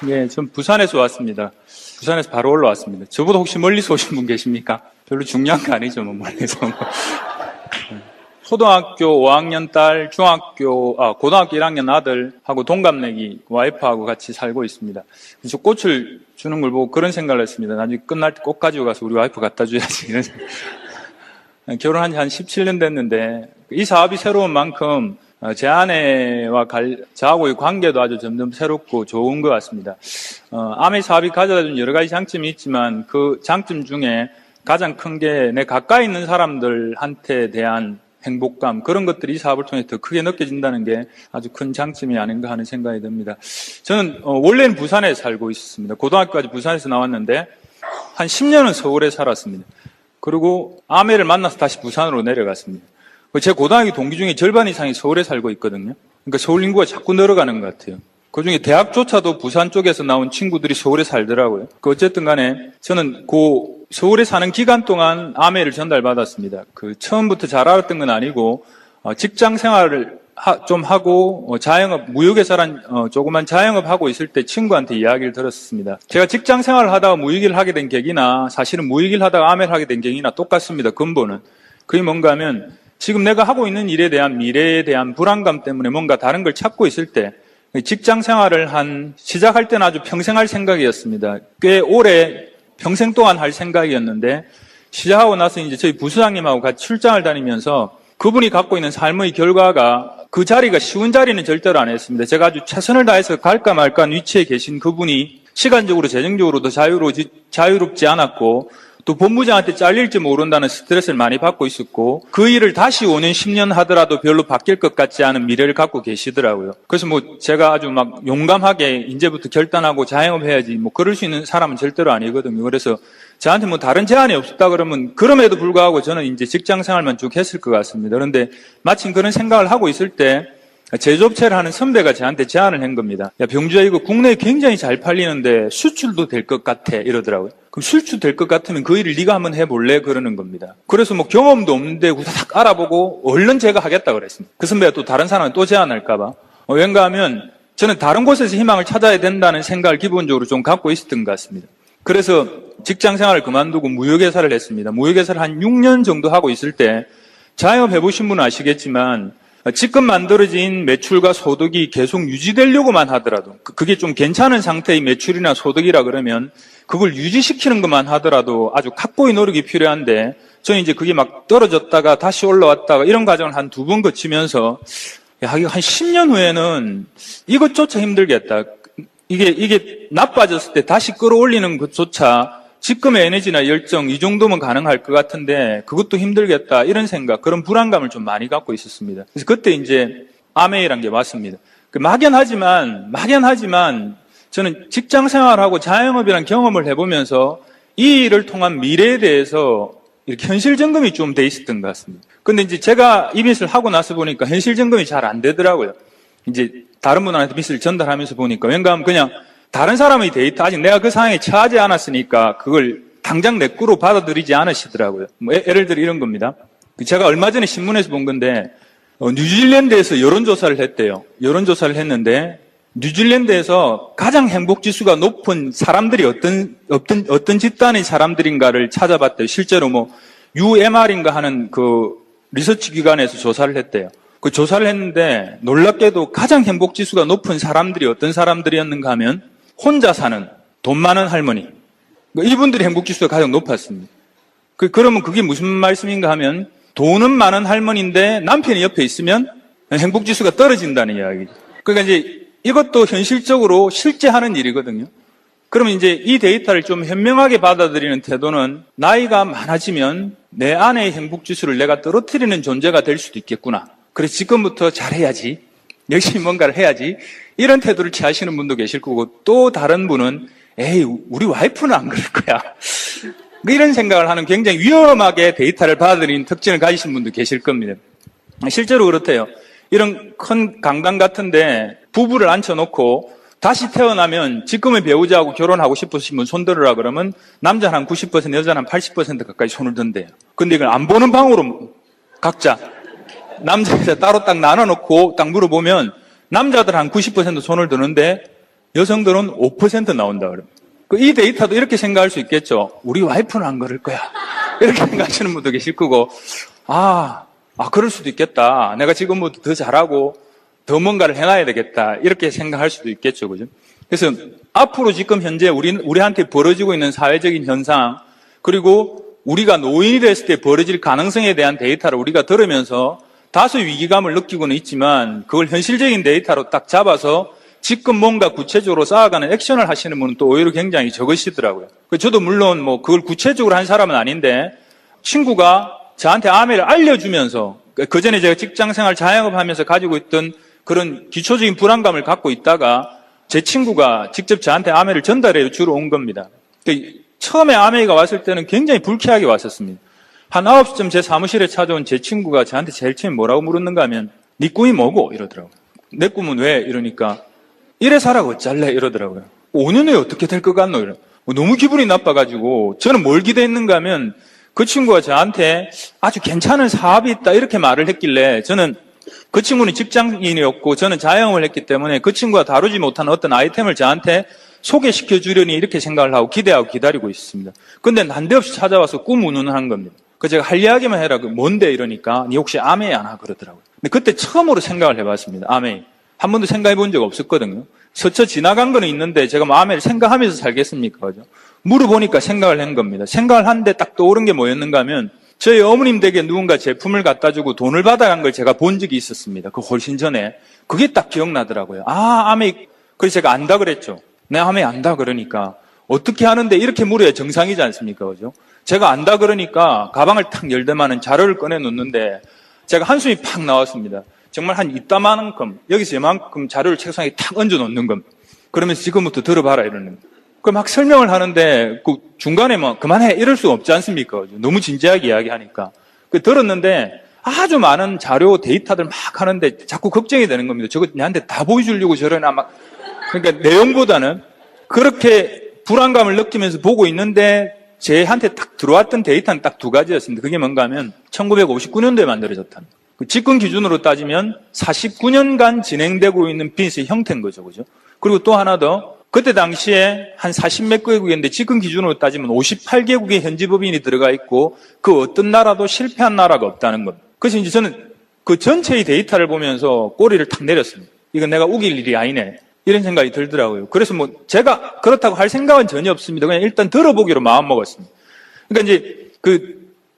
예, 전 부산에서 왔습니다. 부산에서 바로 올라왔습니다. 저보다 혹시 멀리서 오신 분 계십니까? 별로 중요한 거 아니죠, 뭐, 멀리서. 초등학교 5학년 딸, 고등학교 1학년 아들하고 동갑내기 와이프하고 같이 살고 있습니다. 그래서 꽃을 주는 걸 보고 그런 생각을 했습니다. 나중에 끝날 때 꽃 가지고 가서 우리 와이프 갖다 줘야지. 이런 생각. 결혼한 지 한 17년 됐는데, 이 사업이 새로운 만큼 제 아내와 저하고의 관계도 아주 점점 새롭고 좋은 것 같습니다. 아메 사업이 가져다 준 여러 가지 장점이 있지만 그 장점 중에 가장 큰 게 내 가까이 있는 사람들한테 대한 행복감, 그런 것들이 이 사업을 통해 더 크게 느껴진다는 게 아주 큰 장점이 아닌가 하는 생각이 듭니다. 저는 원래는 부산에 살고 있었습니다. 고등학교까지 부산에서 나왔는데 한 10년은 서울에 살았습니다. 그리고 아내를 만나서 다시 부산으로 내려갔습니다. 제 고등학교 동기 중에 절반 이상이 서울에 살고 있거든요. 그러니까 서울 인구가 자꾸 늘어가는 것 같아요. 그중에 대학조차도 부산 쪽에서 나온 친구들이 서울에 살더라고요. 어쨌든 간에 저는 서울에 사는 기간 동안 아메를 전달받았습니다. 처음부터 잘 알았던 건 아니고 직장 생활을 좀 하고 자영업, 무역회사란 조그만 자영업 하고 있을 때 친구한테 이야기를 들었습니다. 제가 직장 생활을 하다가 무역일을 하게 된 계기나 사실은 무역일 하다가 아메를 하게 된 계기나 똑같습니다. 근본은. 그게 뭔가 하면 지금 내가 하고 있는 일에 대한 미래에 대한 불안감 때문에 뭔가 다른 걸 찾고 있을 때 직장 생활을 시작할 때는 아주 평생 할 생각이었습니다. 꽤 오래 평생 동안 할 생각이었는데 시작하고 나서 이제 저희 부수장님하고 같이 출장을 다니면서 그분이 갖고 있는 삶의 결과가 그 자리가 쉬운 자리는 절대로 안 했습니다. 제가 아주 최선을 다해서 갈까 말까 한 위치에 계신 그분이 시간적으로 재정적으로도 자유롭지 않았고 또 본부장한테 잘릴지 모른다는 스트레스를 많이 받고 있었고 그 일을 다시 5년, 10년 하더라도 별로 바뀔 것 같지 않은 미래를 갖고 계시더라고요. 그래서 제가 아주 용감하게 이제부터 결단하고 자영업 해야지 그럴 수 있는 사람은 절대로 아니거든요. 그래서 저한테 다른 제안이 없었다 그러면 그럼에도 불구하고 저는 이제 직장 생활만 쭉 했을 것 같습니다. 그런데 마침 그런 생각을 하고 있을 때 제조업체를 하는 선배가 저한테 제안을 한 겁니다. 야, 병주야, 이거 국내에 굉장히 잘 팔리는데 수출도 될 것 같아. 이러더라고요. 그럼 수출 될 것 같으면 그 일을 네가 한번 해볼래? 그러는 겁니다. 그래서 경험도 없는데 딱 알아보고 얼른 제가 하겠다 그랬습니다. 그 선배가 또 다른 사람을 또 제안할까봐. 왠가 하면 저는 다른 곳에서 희망을 찾아야 된다는 생각을 기본적으로 좀 갖고 있었던 것 같습니다. 그래서 직장 생활을 그만두고 무역회사를 했습니다. 무역회사를 한 6년 정도 하고 있을 때 자영업 해보신 분은 아시겠지만 지금 만들어진 매출과 소득이 계속 유지되려고만 하더라도 그게 좀 괜찮은 상태의 매출이나 소득이라 그러면 그걸 유지시키는 것만 하더라도 아주 각고의 노력이 필요한데 저는 이제 그게 떨어졌다가 다시 올라왔다가 이런 과정을 한 2번 거치면서 이거 한 10년 후에는 이것조차 힘들겠다. 이게 나빠졌을 때 다시 끌어올리는 것조차 지금의 에너지나 열정 이 정도면 가능할 것 같은데 그것도 힘들겠다 이런 생각, 그런 불안감을 좀 많이 갖고 있었습니다. 그래서 그때 이제 아메이란 게 왔습니다. 막연하지만 저는 직장 생활하고 자영업이란 경험을 해보면서 이 일을 통한 미래에 대해서 이렇게 현실 점검이 좀 돼 있었던 것 같습니다. 근데 이제 제가 이 미스를 하고 나서 보니까 현실 점검이 잘 안 되더라고요. 이제 다른 분한테 미스를 전달하면서 보니까 왠가 하면 그냥 다른 사람의 데이터, 아직 내가 그 상황에 처하지 않았으니까 그걸 당장 내 거로 받아들이지 않으시더라고요. 예를 들어 이런 겁니다. 제가 얼마 전에 신문에서 본 건데 뉴질랜드에서 여론조사를 했대요. 여론조사를 했는데 뉴질랜드에서 가장 행복지수가 높은 사람들이 어떤 집단의 사람들인가를 찾아봤대요. 실제로 UMR인가 하는 리서치 기관에서 조사를 했대요. 그 조사를 했는데 놀랍게도 가장 행복지수가 높은 사람들이 어떤 사람들이었는가 하면 혼자 사는 돈 많은 할머니, 이분들이 행복지수가 가장 높았습니다. 그러면 그게 무슨 말씀인가 하면 돈은 많은 할머니인데 남편이 옆에 있으면 행복지수가 떨어진다는 이야기죠. 그러니까 이제 이것도 현실적으로 실제 하는 일이거든요. 그러면 이제 이 데이터를 좀 현명하게 받아들이는 태도는 나이가 많아지면 내 아내의 행복지수를 내가 떨어뜨리는 존재가 될 수도 있겠구나. 그래서 지금부터 잘해야지, 열심히 뭔가를 해야지, 이런 태도를 취하시는 분도 계실 거고, 또 다른 분은 에이 우리 와이프는 안 그럴 거야, 이런 생각을 하는 굉장히 위험하게 데이터를 받아들이는 특징을 가지신 분도 계실 겁니다. 실제로 그렇대요. 이런 큰 강당 같은데 부부를 앉혀놓고 다시 태어나면 지금의 배우자하고 결혼하고 싶으신 분 손 들으라 그러면 남자는 한 90%, 여자는 한 80% 가까이 손을 든대요. 근데 이걸 안 보는 방으로 각자 남자 여자 따로 딱 나눠놓고 딱 물어보면 남자들 한 90% 손을 드는데 여성들은 5% 나온다 그래요. 이 데이터도 이렇게 생각할 수 있겠죠. 우리 와이프는 안 그럴 거야. 이렇게 생각하시는 분도 계실 거고, 그럴 수도 있겠다. 내가 지금부터 더 잘하고 더 뭔가를 해놔야 되겠다. 이렇게 생각할 수도 있겠죠. 그죠? 그래서 앞으로 지금 현재 우리한테 벌어지고 있는 사회적인 현상, 그리고 우리가 노인이 됐을 때 벌어질 가능성에 대한 데이터를 우리가 들으면서 다소 위기감을 느끼고는 있지만 그걸 현실적인 데이터로 딱 잡아서 지금 뭔가 구체적으로 쌓아가는 액션을 하시는 분은 또 오히려 굉장히 적으시더라고요. 저도 물론 그걸 구체적으로 한 사람은 아닌데 친구가 저한테 아메를 알려주면서 그 전에 제가 직장생활 자영업하면서 가지고 있던 그런 기초적인 불안감을 갖고 있다가 제 친구가 직접 저한테 아메를 전달해 주러 온 겁니다. 처음에 아메이가 왔을 때는 굉장히 불쾌하게 왔었습니다. 한 9시쯤 제 사무실에 찾아온 제 친구가 저한테 제일 처음에 뭐라고 물었는가 하면 네 꿈이 뭐고? 이러더라고요. 내 꿈은 왜? 이러니까 이래 살아고 어쩔래? 이러더라고요. 5년 후에 어떻게 될 것 같노? 이러. 너무 기분이 나빠가지고 저는 뭘 기대했는가 하면 그 친구가 저한테 아주 괜찮은 사업이 있다 이렇게 말을 했길래 저는 그 친구는 직장인이었고 저는 자영업을 했기 때문에 그 친구가 다루지 못한 어떤 아이템을 저한테 소개시켜 주려니 이렇게 생각을 하고 기대하고 기다리고 있습니다. 근데 난데없이 찾아와서 꿈 운운한 겁니다. 제가 할 이야기만 해라. 뭔데? 이러니까 니 혹시 아메이 안 하? 그러더라고요. 근데 그때 처음으로 생각을 해봤습니다. 아메이. 한 번도 생각해 본 적 없었거든요. 스쳐 지나간 거는 있는데 제가 아메를 생각하면서 살겠습니까? 그죠? 물어보니까 생각을 한 겁니다. 생각을 하는데 딱 떠오른 게 뭐였는가 하면 저희 어머님 댁에 누군가 제품을 갖다 주고 돈을 받아간 걸 제가 본 적이 있었습니다. 그 훨씬 전에. 그게 딱 기억나더라고요. 아메이. 그래서 제가 안다 그랬죠. 내 아메이 안다 그러니까 어떻게 하는데 이렇게 물어야 정상이지 않습니까? 그죠? 제가 안다 그러니까 가방을 탁 열더만은 자료를 꺼내 놓는데 제가 한숨이 팍 나왔습니다. 정말 한 이따만큼, 여기서 이만큼 자료를 책상에 탁 얹어 놓는 겁니다. 그러면서 지금부터 들어봐라 이러는 거예요. 막 설명을 하는데 그 중간에 그만해 이럴 수 없지 않습니까? 너무 진지하게 이야기하니까. 들었는데 아주 많은 자료 데이터들 막 하는데 자꾸 걱정이 되는 겁니다. 저거 내한테 다 보여주려고 저러나 막. 그러니까 내용보다는 그렇게 불안감을 느끼면서 보고 있는데 제한테 딱 들어왔던 데이터는 딱 두 가지였습니다. 그게 뭔가 하면 1959년도에 만들어졌다는 거예요. 집권 기준으로 따지면 49년간 진행되고 있는 비즈니스의 형태인 거죠. 그죠? 그리고 또 하나 더, 그때 당시에 한 40몇 개국이었는데 집권 기준으로 따지면 58개국의 현지 법인이 들어가 있고 그 어떤 나라도 실패한 나라가 없다는 겁니다. 그래서 이제 저는 그 전체의 데이터를 보면서 꼬리를 탁 내렸습니다. 이건 내가 우길 일이 아니네. 이런 생각이 들더라고요. 그래서 제가 그렇다고 할 생각은 전혀 없습니다. 그냥 일단 들어보기로 마음먹었습니다. 그러니까 이제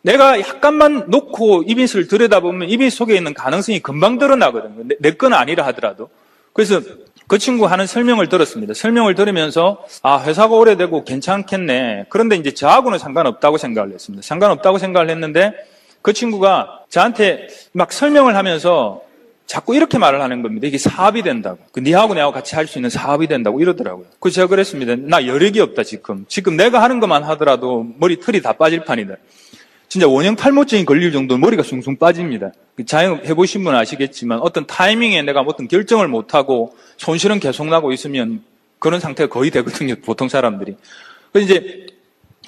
내가 약간만 놓고 이비인스를 들여다보면 이비인스 속에 있는 가능성이 금방 드러나거든요. 내 건 아니라 하더라도. 그래서 그 친구 하는 설명을 들었습니다. 설명을 들으면서 회사가 오래되고 괜찮겠네. 그런데 이제 저하고는 상관없다고 생각을 했습니다. 상관없다고 생각을 했는데 그 친구가 저한테 막 설명을 하면서 자꾸 이렇게 말을 하는 겁니다. 이게 사업이 된다고. 니하고 내하고 같이 할 수 있는 사업이 된다고 이러더라고요. 그래서 제가 그랬습니다. 나 여력이 없다 지금. 지금 내가 하는 것만 하더라도 머리 털이 다 빠질 판이다. 진짜 원형 탈모증이 걸릴 정도로 머리가 숭숭 빠집니다. 자영업 해보신 분은 아시겠지만 어떤 타이밍에 내가 어떤 결정을 못하고 손실은 계속 나고 있으면 그런 상태가 거의 되거든요. 보통 사람들이.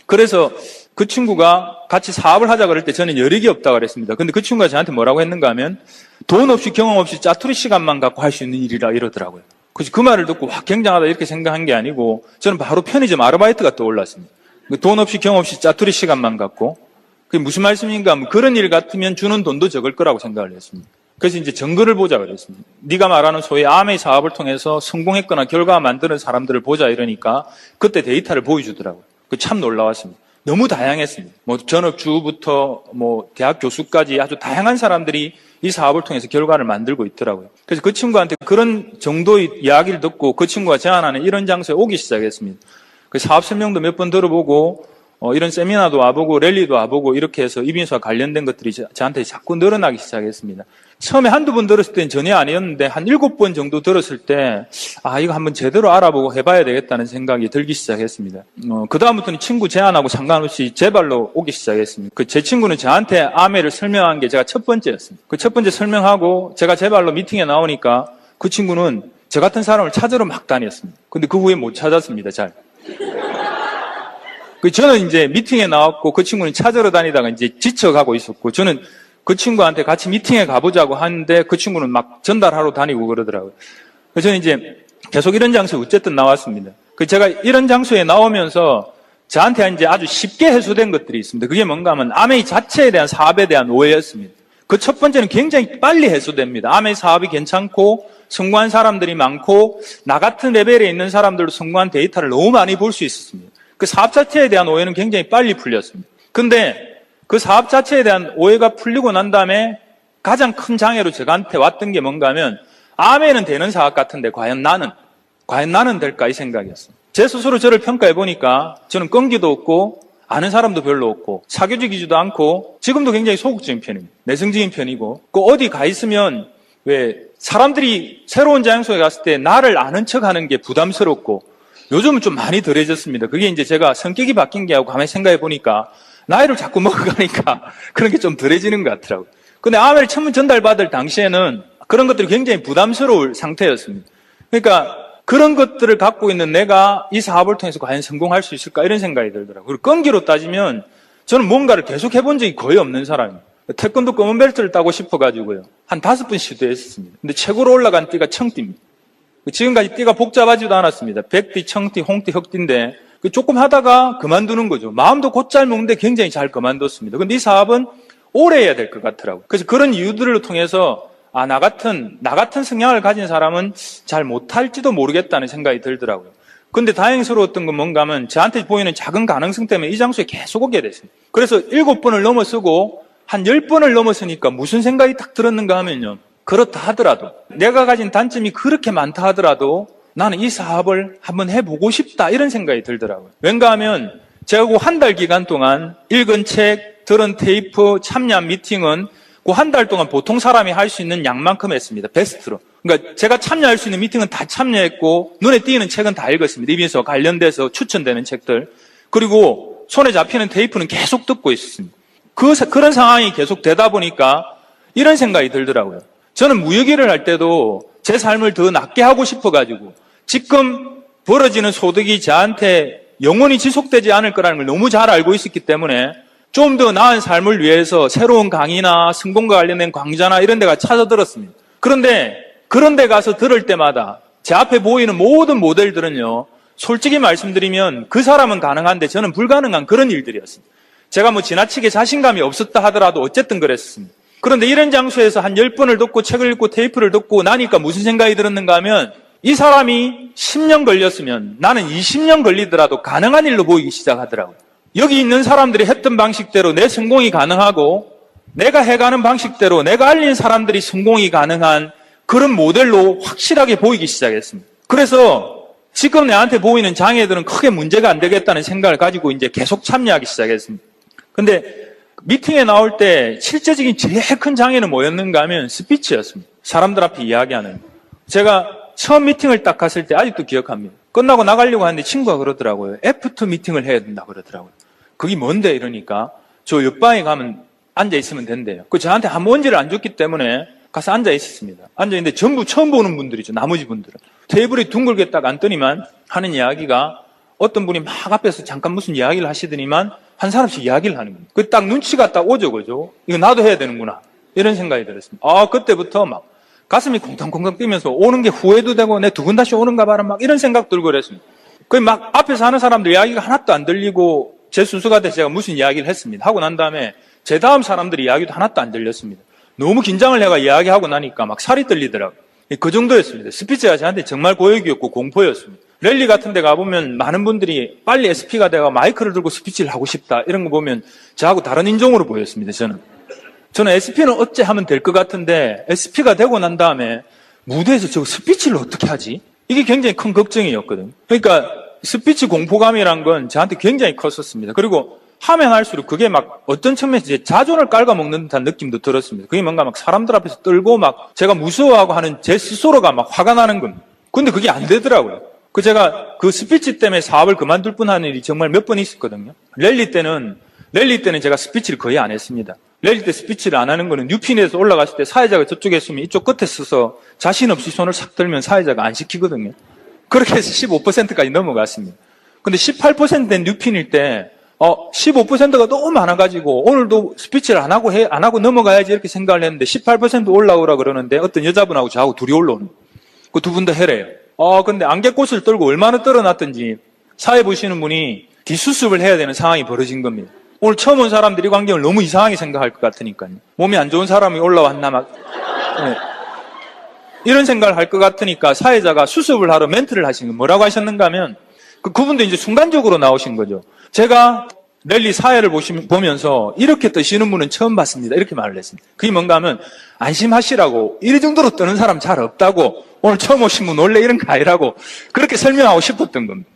그래서 그 친구가 같이 사업을 하자 그럴 때 저는 여력이 없다고 그랬습니다. 근데 그 친구가 저한테 뭐라고 했는가 하면 돈 없이 경험 없이 짜투리 시간만 갖고 할 수 있는 일이라 이러더라고요. 그래서 그 말을 듣고 굉장하다 이렇게 생각한 게 아니고 저는 바로 편의점 아르바이트가 떠올랐습니다. 돈 없이 경험 없이 짜투리 시간만 갖고 그게 무슨 말씀인가 하면 그런 일 같으면 주는 돈도 적을 거라고 생각을 했습니다. 그래서 이제 증거를 보자 그랬습니다. 네가 말하는 소위 아메이 사업을 통해서 성공했거나 결과 만드는 사람들을 보자 이러니까 그때 데이터를 보여주더라고요. 참 놀라웠습니다. 너무 다양했습니다. 전업주부터 대학 교수까지 아주 다양한 사람들이 이 사업을 통해서 결과를 만들고 있더라고요. 그래서 그 친구한테 그런 정도의 이야기를 듣고 그 친구가 제안하는 이런 장소에 오기 시작했습니다. 그 사업 설명도 몇 번 들어보고 이런 세미나도 와보고 랠리도 와보고 이렇게 해서 이비인수와 관련된 것들이 저한테 자꾸 늘어나기 시작했습니다. 처음에 한두 번 들었을 때는 전혀 아니었는데 한 7번 정도 들었을 때 이거 한번 제대로 알아보고 해봐야 되겠다는 생각이 들기 시작했습니다. 그 다음부터는 친구 제안하고 상관없이 제 발로 오기 시작했습니다. 제 친구는 저한테 아메를 설명한 게 제가 첫 번째였습니다. 그 첫 번째 설명하고 제가 제 발로 미팅에 나오니까 그 친구는 저 같은 사람을 찾으러 막 다녔습니다. 근데 그 후에 못 찾았습니다. 잘. 저는 이제 미팅에 나왔고 그 친구는 찾으러 다니다가 이제 지쳐가고 있었고 저는 그 친구한테 같이 미팅에 가보자고 하는데 그 친구는 막 전달하러 다니고 그러더라고요. 그래서 저는 이제 계속 이런 장소에 어쨌든 나왔습니다. 제가 이런 장소에 나오면서 저한테 이제 아주 쉽게 해소된 것들이 있습니다. 그게 뭔가 하면 아메이 자체에 대한 사업에 대한 오해였습니다. 그 첫 번째는 굉장히 빨리 해소됩니다. 아메이 사업이 괜찮고 성공한 사람들이 많고 나 같은 레벨에 있는 사람들도 성공한 데이터를 너무 많이 볼 수 있었습니다. 그 사업 자체에 대한 오해는 굉장히 빨리 풀렸습니다. 근데 그 사업 자체에 대한 오해가 풀리고 난 다음에 가장 큰 장애로 저한테 왔던 게 뭔가 하면 아메이는 되는 사업 같은데 과연 나는 될까 이 생각이었어요. 제 스스로 저를 평가해 보니까 저는 끈기도 없고 아는 사람도 별로 없고 사교적이지도 않고 지금도 굉장히 소극적인 편입니다. 내성적인 편이고 어디 가 있으면 왜 사람들이 새로운 장소에 갔을 때 나를 아는 척하는 게 부담스럽고 요즘은 좀 많이 덜해졌습니다. 그게 이제 제가 성격이 바뀐 게 하고 가만히 생각해 보니까 나이를 자꾸 먹어가니까 그런 게 좀 덜해지는 것 같더라고요. 근데 아메를 천문 전달받을 당시에는 그런 것들이 굉장히 부담스러울 상태였습니다. 그러니까 그런 것들을 갖고 있는 내가 이 사업을 통해서 과연 성공할 수 있을까 이런 생각이 들더라고요. 그리고 끈기로 따지면 저는 뭔가를 계속 해본 적이 거의 없는 사람입니다. 태권도 검은 벨트를 따고 싶어가지고요. 한 5번 시도했습니다. 근데 최고로 올라간 띠가 청띠입니다. 지금까지 띠가 복잡하지도 않았습니다. 백띠, 청띠, 홍띠, 흑띠인데 조금 하다가 그만두는 거죠. 마음도 곧잘 먹는데 굉장히 잘 그만뒀습니다. 근데 이 사업은 오래 해야 될 것 같더라고요. 그래서 그런 이유들을 통해서 나 같은 성향을 가진 사람은 잘 못할지도 모르겠다는 생각이 들더라고요. 근데 다행스러웠던 건 뭔가 하면 저한테 보이는 작은 가능성 때문에 이 장소에 계속 오게 됐습니다. 그래서 7번을 넘어서고 한 10번을 넘어서니까 무슨 생각이 딱 들었는가 하면요. 그렇다 하더라도 내가 가진 단점이 그렇게 많다 하더라도 나는 이 사업을 한번 해보고 싶다 이런 생각이 들더라고요. 왠가 하면 제가 그 한 달 기간 동안 읽은 책, 들은 테이프, 참여한 미팅은 그 한 달 동안 보통 사람이 할 수 있는 양만큼 했습니다. 베스트로. 그러니까 제가 참여할 수 있는 미팅은 다 참여했고 눈에 띄는 책은 다 읽었습니다. 이비에서 관련돼서 추천되는 책들. 그리고 손에 잡히는 테이프는 계속 듣고 있었습니다. 그런 상황이 계속 되다 보니까 이런 생각이 들더라고요. 저는 무역일을 할 때도 제 삶을 더 낫게 하고 싶어가지고 지금 벌어지는 소득이 저한테 영원히 지속되지 않을 거라는 걸 너무 잘 알고 있었기 때문에 좀 더 나은 삶을 위해서 새로운 강의나 성공과 관련된 강좌나 이런 데가 찾아들었습니다. 그런데 그런 데 가서 들을 때마다 제 앞에 보이는 모든 모델들은요, 솔직히 말씀드리면 그 사람은 가능한데 저는 불가능한 그런 일들이었습니다. 제가 지나치게 자신감이 없었다 하더라도 어쨌든 그랬습니다. 그런데 이런 장소에서 한 10번을 듣고 책을 읽고 테이프를 듣고 나니까 무슨 생각이 들었는가 하면 이 사람이 10년 걸렸으면 나는 20년 걸리더라도 가능한 일로 보이기 시작하더라고요. 여기 있는 사람들이 했던 방식대로 내 성공이 가능하고 내가 해가는 방식대로 내가 알린 사람들이 성공이 가능한 그런 모델로 확실하게 보이기 시작했습니다. 그래서 지금 내한테 보이는 장애들은 크게 문제가 안 되겠다는 생각을 가지고 이제 계속 참여하기 시작했습니다. 근데 미팅에 나올 때 실제적인 제일 큰 장애는 뭐였는가 하면 스피치였습니다. 사람들 앞에 이야기하는. 제가 처음 미팅을 딱 갔을 때 아직도 기억합니다. 끝나고 나가려고 하는데 친구가 그러더라고요. 애프터 미팅을 해야 된다 그러더라고요. 그게 뭔데 이러니까 저 옆방에 가면 앉아 있으면 된대요. 저한테 아무 원지를 안 줬기 때문에 가서 앉아 있었습니다. 앉아 있는데 전부 처음 보는 분들이죠. 나머지 분들은. 테이블이 둥글게 딱 앉더니만 하는 이야기가 어떤 분이 막 앞에서 잠깐 무슨 이야기를 하시더니만 한 사람씩 이야기를 하는 거예요. 그 딱 눈치가 딱 오죠, 그죠? 이거 나도 해야 되는구나. 이런 생각이 들었습니다. 그때부터 막 가슴이 콩탕콩탕 뛰면서 오는 게 후회도 되고 내 두근 다시 오는가 봐라 막 이런 생각 들고 그랬습니다. 막 앞에서 하는 사람들 이야기가 하나도 안 들리고 제 순서가 돼서 제가 무슨 이야기를 했습니다. 하고 난 다음에 제 다음 사람들 이야기도 하나도 안 들렸습니다. 너무 긴장을 해가 이야기하고 나니까 막 살이 떨리더라고요. 그 정도였습니다. 스피치가 저한테 정말 고역이었고 공포였습니다. 랠리 같은 데 가보면 많은 분들이 빨리 SP가 돼가 마이크를 들고 스피치를 하고 싶다 이런 거 보면 저하고 다른 인종으로 보였습니다. 저는 SP는 어째 하면 될 것 같은데 SP가 되고 난 다음에 무대에서 저 스피치를 어떻게 하지? 이게 굉장히 큰 걱정이었거든요. 그러니까 스피치 공포감이란 건 저한테 굉장히 컸었습니다. 그리고 하면 할수록 그게 막 어떤 측면에서 제 자존을 깔아먹는 듯한 느낌도 들었습니다. 그게 뭔가 막 사람들 앞에서 떨고 막 제가 무서워하고 하는 제 스스로가 막 화가 나는 겁니다. 근데 그게 안 되더라고요. 제가 그 스피치 때문에 사업을 그만둘 뻔한 일이 정말 몇 번 있었거든요. 랠리 때는 제가 스피치를 거의 안 했습니다. 랠리 때 스피치를 안 하는 거는 뉴핀에서 올라갔을 때 사회자가 저쪽에 있으면 이쪽 끝에 서서 자신 없이 손을 싹 들면 사회자가 안 시키거든요. 그렇게 해서 15%까지 넘어갔습니다. 근데 18% 된 뉴핀일 때 15%가 너무 많아가지고 오늘도 스피치를 안 하고 넘어가야지 이렇게 생각을 했는데 18% 올라오라 그러는데 어떤 여자분하고 저하고 둘이 올라오는 그 두 분 다 해래요. 근데 안개꽃을 떨고 얼마나 떨어놨던지 사회 보시는 분이 뒷수습을 해야 되는 상황이 벌어진 겁니다. 오늘 처음 온 사람들이 이 광경을 너무 이상하게 생각할 것 같으니까요. 몸이 안 좋은 사람이 올라왔나 막 네. 이런 생각을 할 것 같으니까 사회자가 수습을 하러 멘트를 하신 거 뭐라고 하셨는가 하면 그분도 이제 순간적으로 나오신 거죠. 제가 랠리 사회를 보면서 이렇게 뜨시는 분은 처음 봤습니다. 이렇게 말을 했습니다. 그게 뭔가 하면 안심하시라고 이 정도로 뜨는 사람 잘 없다고 오늘 처음 오신 분 원래 이런 거 아니라고 그렇게 설명하고 싶었던 겁니다.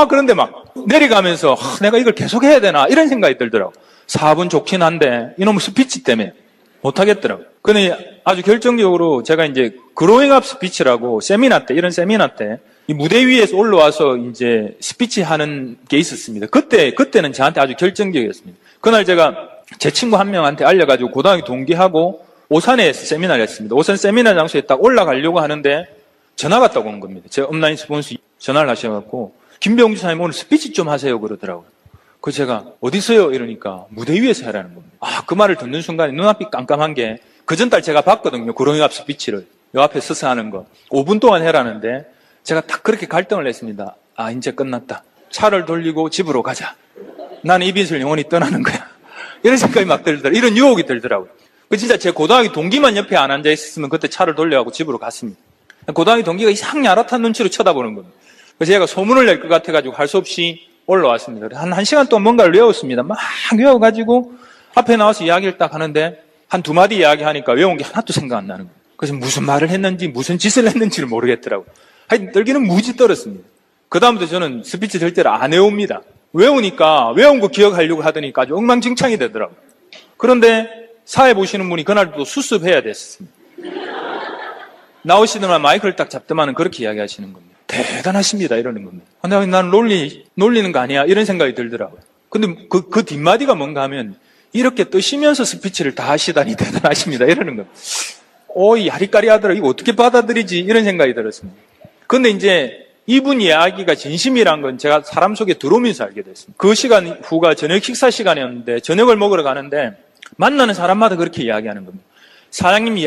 그런데 막 내려가면서 내가 이걸 계속 해야 되나 이런 생각이 들더라고. 4분 좋긴 한데 이놈의 스피치 때문에 못하겠더라고. 근데 아주 결정적으로 제가 이제 그로잉업 스피치라고 이런 세미나 때 이 무대 위에서 올라와서 이제 스피치 하는 게 있었습니다. 그때는 저한테 아주 결정적이었습니다. 그날 제가 제 친구 한 명한테 알려가지고 고등학교 동기하고 오산에서 세미나를 했습니다. 오산 세미나 장소에 딱 올라가려고 하는데 전화가 딱 온 겁니다. 제 업라인 스폰서 전화를 하셔갖고 김병주 사장님 오늘 스피치 좀 하세요 그러더라고요. 그래서 제가 어디서요? 이러니까 무대 위에서 하라는 겁니다. 그 말을 듣는 순간에 눈앞이 깜깜한 게 그 전달 제가 봤거든요. 그로잉업 스피치를. 요 앞에 서서 하는 거. 5분 동안 해라는데 제가 딱 그렇게 갈등을 했습니다. 이제 끝났다. 차를 돌리고 집으로 가자. 나는 이 빚을 영원히 떠나는 거야. 이런 생각이 막 들더라고요. 이런 유혹이 들더라고요. 진짜 제 고등학교 동기만 옆에 안 앉아 있었으면 그때 차를 돌려가고 집으로 갔습니다. 고등학교 동기가 이상 야릇한 눈치로 쳐다보는 겁니다. 그래서 제가 소문을 낼 것 같아가지고 할 수 없이 올라왔습니다. 한 시간 동안 뭔가를 외웠습니다. 막 외워가지고 앞에 나와서 이야기를 딱 하는데 한 두 마디 이야기하니까 외운 게 하나도 생각 안 나는 거예요. 그래서 무슨 말을 했는지 무슨 짓을 했는지를 모르겠더라고요. 하여튼 떨기는 무지 떨었습니다. 그 다음부터 저는 스피치 절대로 안 외웁니다. 외우니까 외운 거 기억하려고 하더니까 아주 엉망진창이 되더라고요. 그런데 사회 보시는 분이 그날도 수습해야 됐습니다. 나오시더만 마이크를 딱 잡더만은 그렇게 이야기하시는 겁니다. 대단하십니다 이러는 겁니다. 근데 나는 놀리는 거 아니야 이런 생각이 들더라고요. 근데 그 뒷마디가 뭔가 하면 이렇게 뜨시면서 스피치를 다 하시다니 대단하십니다 이러는 겁니다. 이 야리까리하더라 이거 어떻게 받아들이지 이런 생각이 들었습니다. 근데 이제 이분 이야기가 진심이란 건 제가 사람 속에 들어오면서 알게 됐습니다. 그 시간 후가 저녁 식사 시간이었는데 저녁을 먹으러 가는데 만나는 사람마다 그렇게 이야기하는 겁니다. 사장님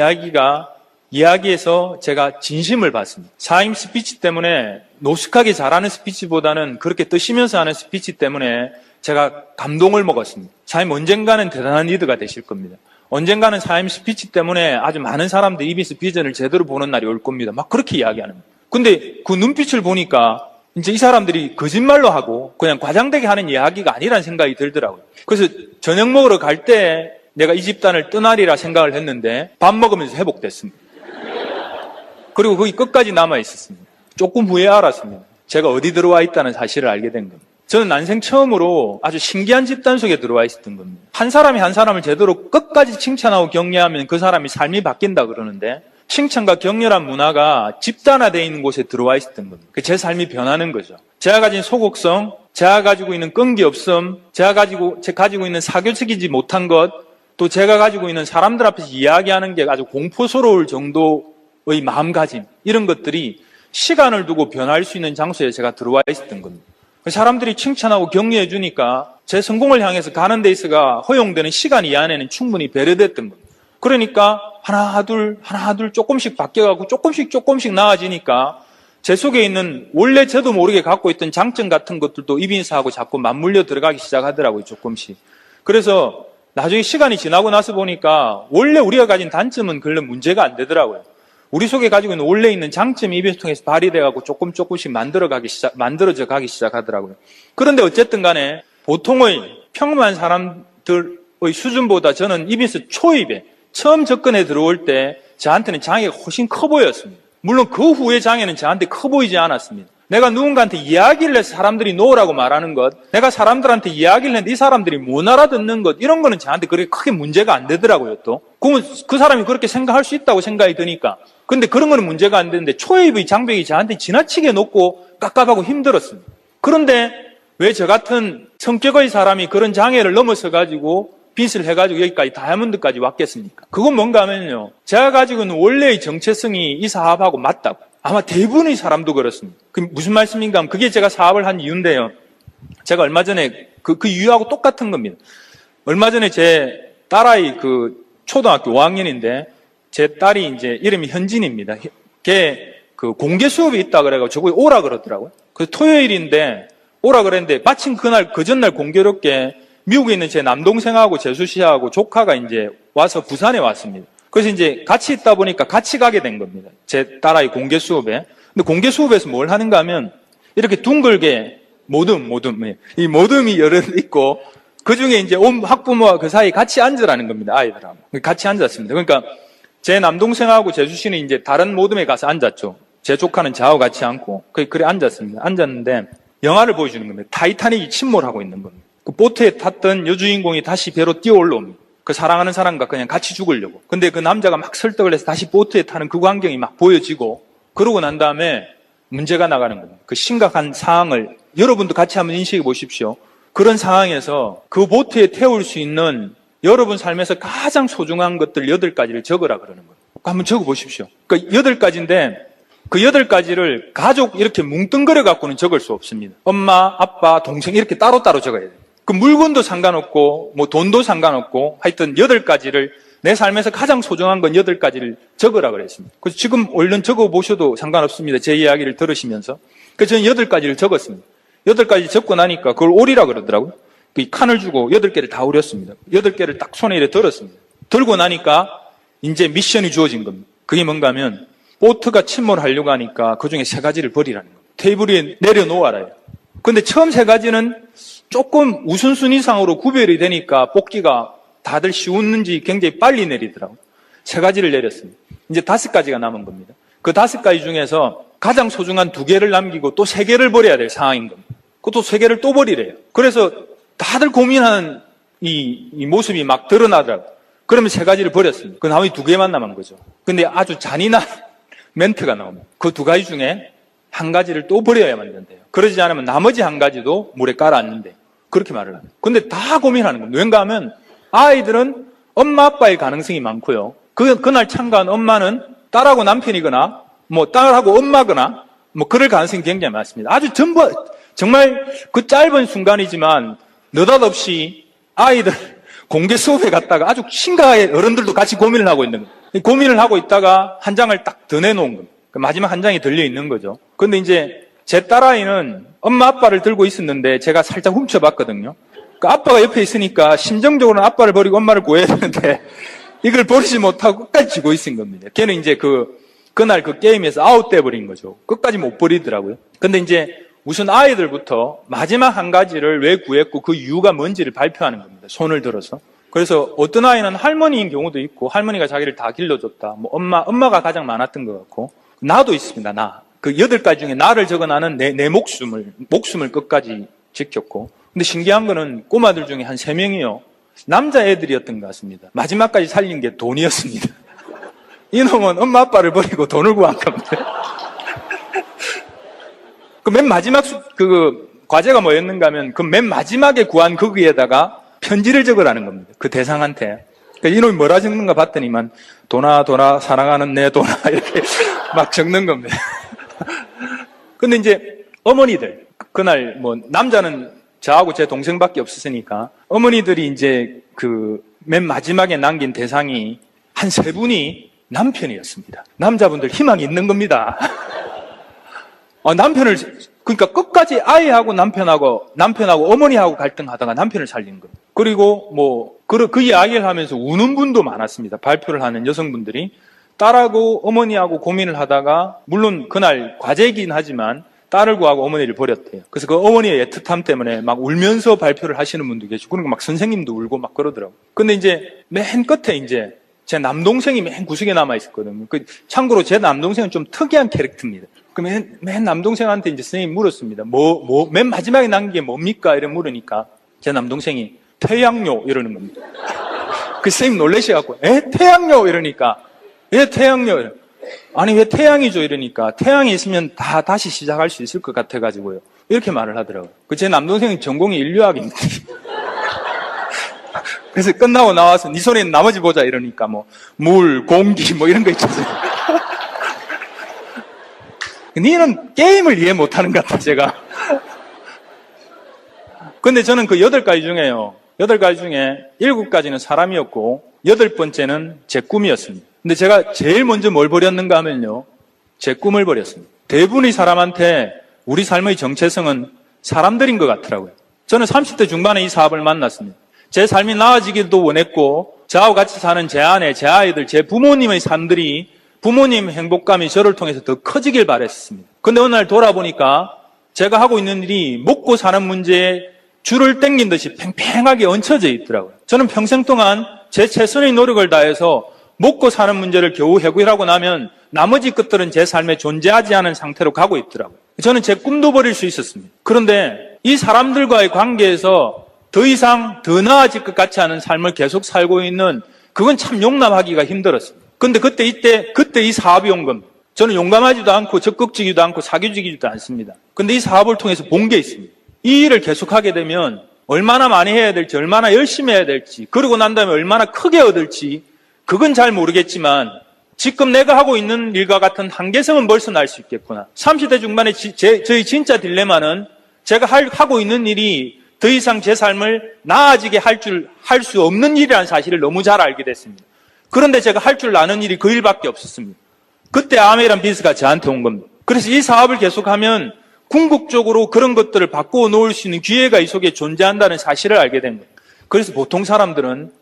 이야기에서 제가 진심을 봤습니다. 사장님 스피치 때문에 노숙하게 잘하는 스피치보다는 그렇게 뜨시면서 하는 스피치 때문에 제가 감동을 먹었습니다. 사장님 언젠가는 대단한 리더가 되실 겁니다. 언젠가는 사장님 스피치 때문에 아주 많은 사람들이 EBS 비전을 제대로 보는 날이 올 겁니다. 막 그렇게 이야기하는 거예요. 근데 그 눈빛을 보니까 이제 이 사람들이 거짓말로 하고 그냥 과장되게 하는 이야기가 아니라는 생각이 들더라고요. 그래서 저녁 먹으러 갈 때 내가 이 집단을 떠나리라 생각을 했는데 밥 먹으면서 회복됐습니다. 그리고 거기 끝까지 남아 있었습니다. 조금 후에 알았습니다. 제가 어디 들어와 있다는 사실을 알게 된 겁니다. 저는 난생 처음으로 아주 신기한 집단 속에 들어와 있었던 겁니다. 한 사람이 한 사람을 제대로 끝까지 칭찬하고 격려하면 그 사람이 삶이 바뀐다 그러는데 칭찬과 격려란 문화가 집단화되어 있는 곳에 들어와 있었던 겁니다. 제 삶이 변하는 거죠. 제가 가진 소극성, 제가 가지고 있는 끈기 없음, 제가 가지고 있는 사교적이지 못한 것, 또 제가 가지고 있는 사람들 앞에서 이야기하는 게 아주 공포스러울 정도의 마음가짐, 이런 것들이 시간을 두고 변할 수 있는 장소에 제가 들어와 있었던 겁니다. 사람들이 칭찬하고 격려해 주니까 제 성공을 향해서 가는 데 있어가 허용되는 시간 이 안에는 충분히 배려됐던 겁니다. 그러니까 하나 둘 조금씩 바뀌어가고 조금씩 나아지니까 제 속에 있는 원래 저도 모르게 갖고 있던 장점 같은 것들도 이빈스하고 자꾸 맞물려 들어가기 시작하더라고요, 조금씩. 그래서 나중에 시간이 지나고 나서 보니까 원래 우리가 가진 단점은 별로 문제가 안 되더라고요. 우리 속에 가지고 있는 원래 있는 장점이 이빈스 통해서 발휘돼가고 조금씩 만들어져 가기 시작하더라고요. 그런데 어쨌든 간에 보통의 평범한 사람들의 수준보다 저는 이빈스 초입에 처음 접근해 들어올 때 저한테는 장애가 훨씬 커 보였습니다. 물론 그 후의 장애는 저한테 커 보이지 않았습니다. 내가 누군가한테 이야기를 해서 사람들이 놓으라고 말하는 것, 내가 사람들한테 이야기를 했는데 이 사람들이 못 알아듣는 것, 이런 거는 저한테 그렇게 크게 문제가 안 되더라고요, 또. 그러면 그 사람이 그렇게 생각할 수 있다고 생각이 드니까. 근데 그런 거는 문제가 안 되는데 초입의 장벽이 저한테 지나치게 높고 깝깝하고 힘들었습니다. 그런데 왜 저 같은 성격의 사람이 그런 장애를 넘어서 가지고 빚을 해가지고 여기까지 다이아몬드까지 왔겠습니까? 그건 뭔가 하면요, 제가 가지고 있는 원래의 정체성이 이 사업하고 맞다고. 아마 대부분의 사람도 그렇습니다. 그 무슨 말씀인가 하면 그게 제가 사업을 한 이유인데요. 제가 얼마 전에 그 이유하고 똑같은 겁니다. 얼마 전에 제 딸아이 초등학교 5학년인데 제 딸이 이제 이름이 현진입니다. 걔 그 공개 수업이 있다 그래가지고 저거 오라 그러더라고요. 그래서 토요일인데 오라 그랬는데 마침 그날, 그 전날 공교롭게 미국에 있는 제 남동생하고 재수 씨하고 조카가 이제 와서 부산에 왔습니다. 그래서 이제 같이 있다 보니까 같이 가게 된 겁니다. 제 딸아이 공개 수업에. 근데 공개 수업에서 뭘 하는가 하면 이렇게 둥글게 모듬, 이 모듬이 여러 있고 그 중에 이제 온 학부모와 그 사이 같이 앉으라는 겁니다. 아이들하고. 같이 앉았습니다. 그러니까 제 남동생하고 재수 씨는 이제 다른 모듬에 가서 앉았죠. 제 조카는 저하고 같이 앉고 그래 앉았습니다. 앉았는데 영화를 보여주는 겁니다. 타이타닉이 침몰하고 있는 겁니다. 그 보트에 탔던 여주인공이 다시 배로 뛰어 올라옵니다. 그 사랑하는 사람과 그냥 같이 죽으려고. 근데 그 남자가 막 설득을 해서 다시 보트에 타는 그 광경이 막 보여지고 그러고 난 다음에 문제가 나가는 겁니다. 그 심각한 상황을 여러분도 같이 한번 인식해 보십시오. 그런 상황에서 그 보트에 태울 수 있는 여러분 삶에서 가장 소중한 것들 8가지를 적으라 그러는 거예요. 한번 적어 보십시오. 그러니까 8가지인데 그 8가지를 가족 이렇게 뭉뚱그려 갖고는 적을 수 없습니다. 엄마, 아빠, 동생 이렇게 따로따로 적어야 돼요. 그 물건도 상관없고 뭐 돈도 상관없고 하여튼 8가지를 내 삶에서 가장 소중한 건 8가지를 적으라 그랬습니다. 그래서 지금 얼른 적어 보셔도 상관없습니다. 제 이야기를 들으시면서. 그래서 저는 8가지를 적었습니다. 8가지 적고 나니까 그걸 오리라 그러더라고요. 그 칸을 주고 8개를 다 오렸습니다. 8개를 딱 손에 이렇게 들었습니다. 들고 나니까 이제 미션이 주어진 겁니다. 그게 뭔가 하면 보트가 침몰하려고 하니까 그 중에 3가지를 버리라는 겁니다. 테이블 위에 내려놓아라요. 근데 처음 3가지는 조금 우선순위상으로 구별이 되니까 뽑기가 다들 쉬웠는지 굉장히 빨리 내리더라고요. 3가지를 내렸습니다. 이제 5가지가 남은 겁니다. 그 5가지 중에서 가장 소중한 2개를 남기고 또 3개를 버려야 될 상황인 겁니다. 그것도 3개를 또 버리래요. 그래서 다들 고민하는 이 모습이 막 드러나더라고요. 그러면 3가지를 버렸습니다. 그 나머지 2개만 남은 거죠. 근데 아주 잔인한 멘트가 나옵니다. 그 2가지 중에 1가지를 또 버려야만 된대요. 그러지 않으면 나머지 1가지도 물에 깔아앉는데 그렇게 말을 합니다. 근데 다 고민하는 겁니다. 왠가 하면 아이들은 엄마 아빠의 가능성이 많고요. 그날 참가한 엄마는 딸하고 남편이거나 뭐 딸하고 엄마거나 뭐 그럴 가능성이 굉장히 많습니다. 아주 정말 그 짧은 순간이지만 느닷없이 아이들 공개 수업에 갔다가 아주 심각하게 어른들도 같이 고민을 하고 있는 거예요. 고민을 하고 있다가 한 장을 딱 더 내놓은 겁니다. 마지막 한 장이 들려 있는 거죠. 근데 이제 제 딸아이는 엄마 아빠를 들고 있었는데 제가 살짝 훔쳐봤거든요. 그 아빠가 옆에 있으니까 심정적으로는 아빠를 버리고 엄마를 구해야 되는데 이걸 버리지 못하고 끝까지 쥐고 있은 겁니다. 걔는 이제 그날 그 게임에서 아웃돼 버린 거죠. 끝까지 못 버리더라고요. 근데 이제 우선 아이들부터 마지막 1가지를 왜 구했고 그 이유가 뭔지를 발표하는 겁니다. 손을 들어서. 그래서 어떤 아이는 할머니인 경우도 있고 할머니가 자기를 다 길러줬다. 뭐 엄마가 가장 많았던 것 같고 나도 있습니다. 나. 그 8가지 중에 나를 적어놔는 내 목숨을 끝까지 지켰고. 근데 신기한 거는 꼬마들 중에 한 3명이요. 남자애들이었던 것 같습니다. 마지막까지 살린 게 돈이었습니다. 이놈은 엄마 아빠를 버리고 돈을 구한 겁니다. 그 맨 마지막 과제가 뭐였는가 하면 그 맨 마지막에 구한 거기에다가 편지를 적으라는 겁니다. 그 대상한테. 그러니까 이놈이 뭐라 적는가 봤더니만 도나 사랑하는 내 도나 이렇게 막 적는 겁니다. 근데 이제 어머니들 그날 뭐 남자는 저하고 제 동생밖에 없었으니까 어머니들이 이제 그 맨 마지막에 남긴 대상이 한 3분이 남편이었습니다. 남자분들 희망이 있는 겁니다. 남편을 그러니까 끝까지 아이하고 남편하고 어머니하고 갈등하다가 남편을 살린 거예요. 그리고 뭐 그 이야기를 하면서 우는 분도 많았습니다. 발표를 하는 여성분들이 딸하고 어머니하고 고민을 하다가 물론 그날 과제이긴 하지만 딸을 구하고 어머니를 버렸대요. 그래서 그 어머니의 애틋함 때문에 막 울면서 발표를 하시는 분도 계시고 그러니까 막 선생님도 울고 막 그러더라고요. 근데 이제 맨 끝에 이제 제 남동생이 맨 구석에 남아 있었거든요. 참고로 제 남동생은 좀 특이한 캐릭터입니다. 맨 남동생한테 이제 선생님이 물었습니다. 맨 마지막에 남긴 게 뭡니까? 이래 물으니까 제 남동생이 태양요 이러는 겁니다. 그 선생님 놀라셔갖고 태양요 이러니까 태양요 아니 왜 태양이죠 이러니까 태양이 있으면 다 다시 시작할 수 있을 것 같아가지고요. 이렇게 말을 하더라고요. 제 남동생은 전공이 인류학입니다. 그래서 끝나고 나와서 네 손에 나머지 보자 이러니까 뭐 물, 공기 뭐 이런 거 있잖아요. 니는 게임을 이해 못하는 것 같아 제가. 근데 저는 그 8가지 중에요. 8가지 중에 7가지는 사람이었고 8번째는 제 꿈이었습니다. 근데 제가 제일 먼저 뭘 버렸는가 하면요. 제 꿈을 버렸습니다. 대부분의 사람한테 우리 삶의 정체성은 사람들인 것 같더라고요. 저는 30대 중반에 이 사업을 만났습니다. 제 삶이 나아지기도 원했고 저하고 같이 사는 제 아내, 제 아이들, 제 부모님의 삶들이 부모님 행복감이 저를 통해서 더 커지길 바랬습니다. 근데 어느 날 돌아보니까 제가 하고 있는 일이 먹고 사는 문제에 줄을 당긴 듯이 팽팽하게 얹혀져 있더라고요. 저는 평생 동안 제 최선의 노력을 다해서 먹고 사는 문제를 겨우 해결하고 나면 나머지 것들은 제 삶에 존재하지 않은 상태로 가고 있더라고요. 저는 제 꿈도 버릴 수 있었습니다. 그런데 이 사람들과의 관계에서 더 이상 더 나아질 것 같지 않은 삶을 계속 살고 있는 그건 참 용납하기가 힘들었습니다. 근데 그때 이 사업이 온 겁니다. 저는 용감하지도 않고 적극적이지도 않고 사교적이지도 않습니다. 근데 이 사업을 통해서 본 게 있습니다. 이 일을 계속하게 되면 얼마나 많이 해야 될지, 얼마나 열심히 해야 될지, 그러고 난 다음에 얼마나 크게 얻을지 그건 잘 모르겠지만 지금 내가 하고 있는 일과 같은 한계성은 벌써 알 수 있겠구나. 30대 중반에 저희 진짜 딜레마는 제가 하고 있는 일이 더 이상 제 삶을 나아지게 할 수 없는 일이라는 사실을 너무 잘 알게 됐습니다. 그런데 제가 할 줄 아는 일이 그 일밖에 없었습니다. 그때 아메이란 비즈가 저한테 온 겁니다. 그래서 이 사업을 계속하면 궁극적으로 그런 것들을 바꾸어 놓을 수 있는 기회가 이 속에 존재한다는 사실을 알게 된 거예요. 그래서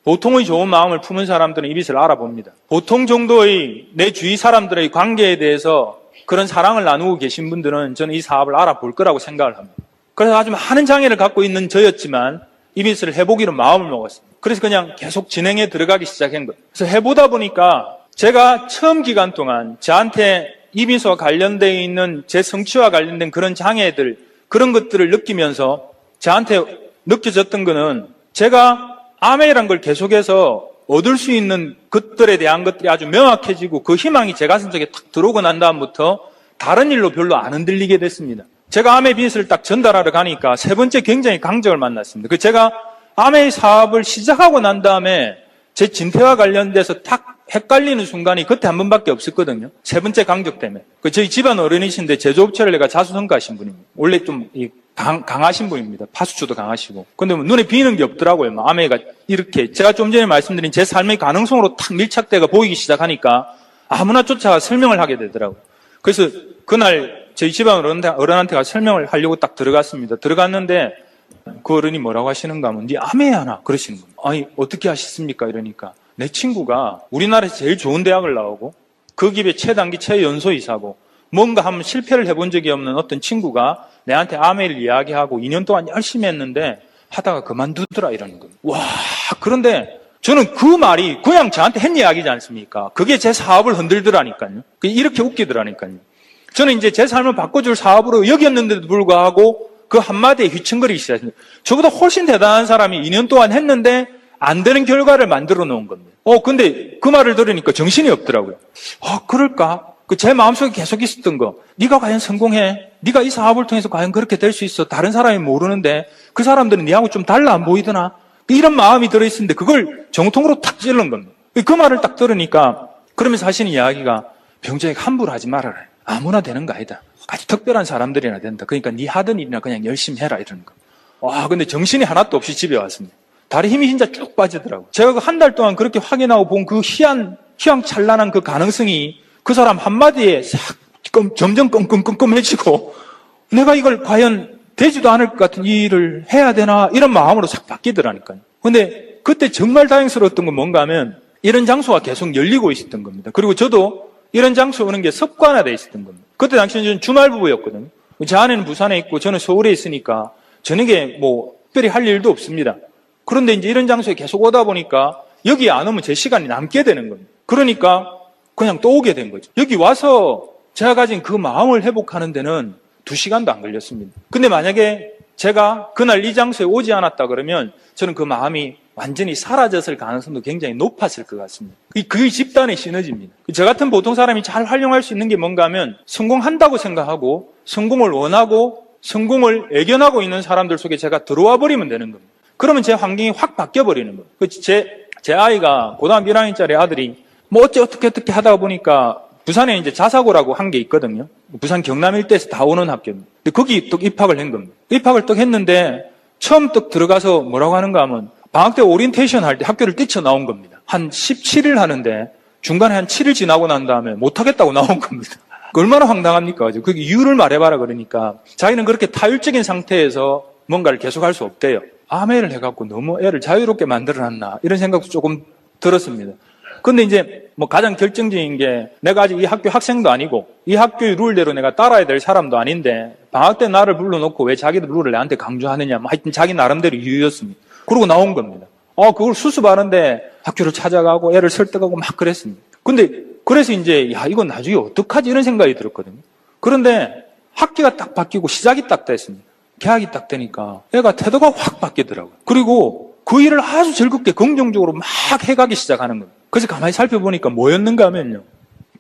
보통의 좋은 마음을 품은 사람들은 이 빛을 알아봅니다. 보통 정도의 내 주위 사람들의 관계에 대해서 그런 사랑을 나누고 계신 분들은 저는 이 사업을 알아볼 거라고 생각을 합니다. 그래서 아주 많은 장애를 갖고 있는 저였지만 이 빛을 해보기로 마음을 먹었습니다. 그래서 그냥 계속 진행에 들어가기 시작한 거예요. 그래서 해보다 보니까 제가 처음 기간 동안 저한테 이비인후와 관련되어 있는 제 성취와 관련된 그런 장애들, 그런 것들을 느끼면서 저한테 느껴졌던 거는 제가 아메이란 걸 계속해서 얻을 수 있는 것들에 대한 것들이 아주 명확해지고 그 희망이 제 가슴 속에 탁 들어오고 난 다음부터 다른 일로 별로 안 흔들리게 됐습니다. 제가 아메이 비즈를 딱 전달하러 가니까 세 번째 굉장히 강적을 만났습니다. 제가 아메이 사업을 시작하고 난 다음에 제 진퇴와 관련돼서 탁 헷갈리는 순간이 그때 한 번밖에 없었거든요. 세 번째 강적 때문에. 저희 집안 어른이신데 제조업체를 내가 자수성가하신 분입니다. 원래 좀 강하신 분입니다. 파수초도 강하시고. 근데 눈에 비는 게 없더라고요. 아메이가 이렇게. 제가 좀 전에 말씀드린 제 삶의 가능성으로 탁 밀착돼가 보이기 시작하니까 아무나 쫓아가 설명을 하게 되더라고요. 그래서 그날 저희 집안 어른한테 가 설명을 하려고 딱 들어갔습니다. 들어갔는데 그 어른이 뭐라고 하시는가 하면 네 아메이 하나 그러시는 거예요. 아니 어떻게 하셨습니까? 이러니까 내 친구가 우리나라에서 제일 좋은 대학을 나오고 그 기업의 최단기 최연소이사고 뭔가 한번 실패를 해본 적이 없는 어떤 친구가 내한테 아메이를 이야기하고 2년 동안 열심히 했는데 하다가 그만두더라 이러는 거예요. 와, 그런데 저는 그 말이 그냥 저한테 한 이야기지 않습니까? 그게 제 사업을 흔들더라니까요. 이렇게 웃기더라니까요. 저는 이제 제 삶을 바꿔줄 사업으로 여겼는데도 불구하고 그 한마디에 휘청거리기 시작했습니다. 저보다 훨씬 대단한 사람이 2년 동안 했는데 안 되는 결과를 만들어 놓은 겁니다. 근데 그 말을 들으니까 정신이 없더라고요. 그럴까? 제 마음속에 계속 있었던 거. 네가 과연 성공해? 네가 이 사업을 통해서 과연 그렇게 될 수 있어? 다른 사람이 모르는데 그 사람들은 네하고 좀 달라 안 보이더나? 이런 마음이 들어있었는데 그걸 정통으로 탁 찔른 겁니다. 그 말을 딱 들으니까 그러면서 하시는 이야기가 병정에 함부로 하지 말아라. 아무나 되는 거 아니다. 아주 특별한 사람들이나 된다. 그러니까 네 하던 일이나 그냥 열심히 해라 이러는 거. 와, 근데 정신이 하나도 없이 집에 왔습니다. 다리 힘이 진짜 쭉 빠지더라고요. 제가 한 달 동안 그렇게 확인하고 본 그 희망찬란한 그 가능성이 그 사람 한마디에 싹 점점 끔끔끔끔해지고 내가 이걸 과연 되지도 않을 것 같은 이 일을 해야 되나 이런 마음으로 싹 바뀌더라니까요. 근데 그때 정말 다행스러웠던 건 뭔가 하면 이런 장소가 계속 열리고 있었던 겁니다. 그리고 저도 이런 장소에 오는 게 습관화되어 있었던 겁니다. 그때 당시에는 저는 주말 부부였거든요. 제 아내는 부산에 있고 저는 서울에 있으니까 저녁에 특별히 할 일도 없습니다. 그런데 이제 이런 장소에 계속 오다 보니까 여기 안 오면 제 시간이 남게 되는 겁니다. 그러니까 그냥 또 오게 된 거죠. 여기 와서 제가 가진 그 마음을 회복하는 데는 2시간도 안 걸렸습니다. 근데 만약에 제가 그날 이 장소에 오지 않았다 그러면 저는 그 마음이 완전히 사라졌을 가능성도 굉장히 높았을 것 같습니다. 그게 집단의 시너지입니다. 저 같은 보통 사람이 잘 활용할 수 있는 게 뭔가 하면 성공한다고 생각하고 성공을 원하고 성공을 애견하고 있는 사람들 속에 제가 들어와 버리면 되는 겁니다. 그러면 제 환경이 확 바뀌어 버리는 거예요. 제 아이가 고등학교 1학년짜리 아들이 어떻게 하다가 보니까 부산에 이제 자사고라고 한 게 있거든요. 부산 경남 일대에서 다 오는 학교입니다. 근데 거기 또 입학을 한 겁니다. 입학을 또 했는데 처음 또 들어가서 뭐라고 하는가 하면 방학 때 오리엔테이션 할 때 학교를 뛰쳐나온 겁니다. 한 17일 하는데 중간에 한 7일 지나고 난 다음에 못하겠다고 나온 겁니다. 얼마나 황당합니까? 그 이유를 말해봐라 그러니까 자기는 그렇게 타율적인 상태에서 뭔가를 계속할 수 없대요. 아메를 해갖고 너무 애를 자유롭게 만들어놨나 이런 생각도 조금 들었습니다. 근데 이제 뭐 가장 결정적인 게 내가 아직 이 학교 학생도 아니고 이 학교의 룰대로 내가 따라야 될 사람도 아닌데 방학 때 나를 불러놓고 왜 자기들 룰을 나한테 강조하느냐 뭐 하여튼 자기 나름대로 이유였습니다. 그러고 나온 겁니다. 그걸 수습하는데 학교를 찾아가고 애를 설득하고 막 그랬습니다. 근데 그래서 이제 야 이건 나중에 어떡하지 이런 생각이 들었거든요. 그런데 학기가 딱 바뀌고 시작이 딱 됐습니다. 개학이 딱 되니까 애가 태도가 확 바뀌더라고요. 그리고 그 일을 아주 즐겁게 긍정적으로 막 해가기 시작하는 거예요. 그래서 가만히 살펴보니까 뭐였는가 하면요.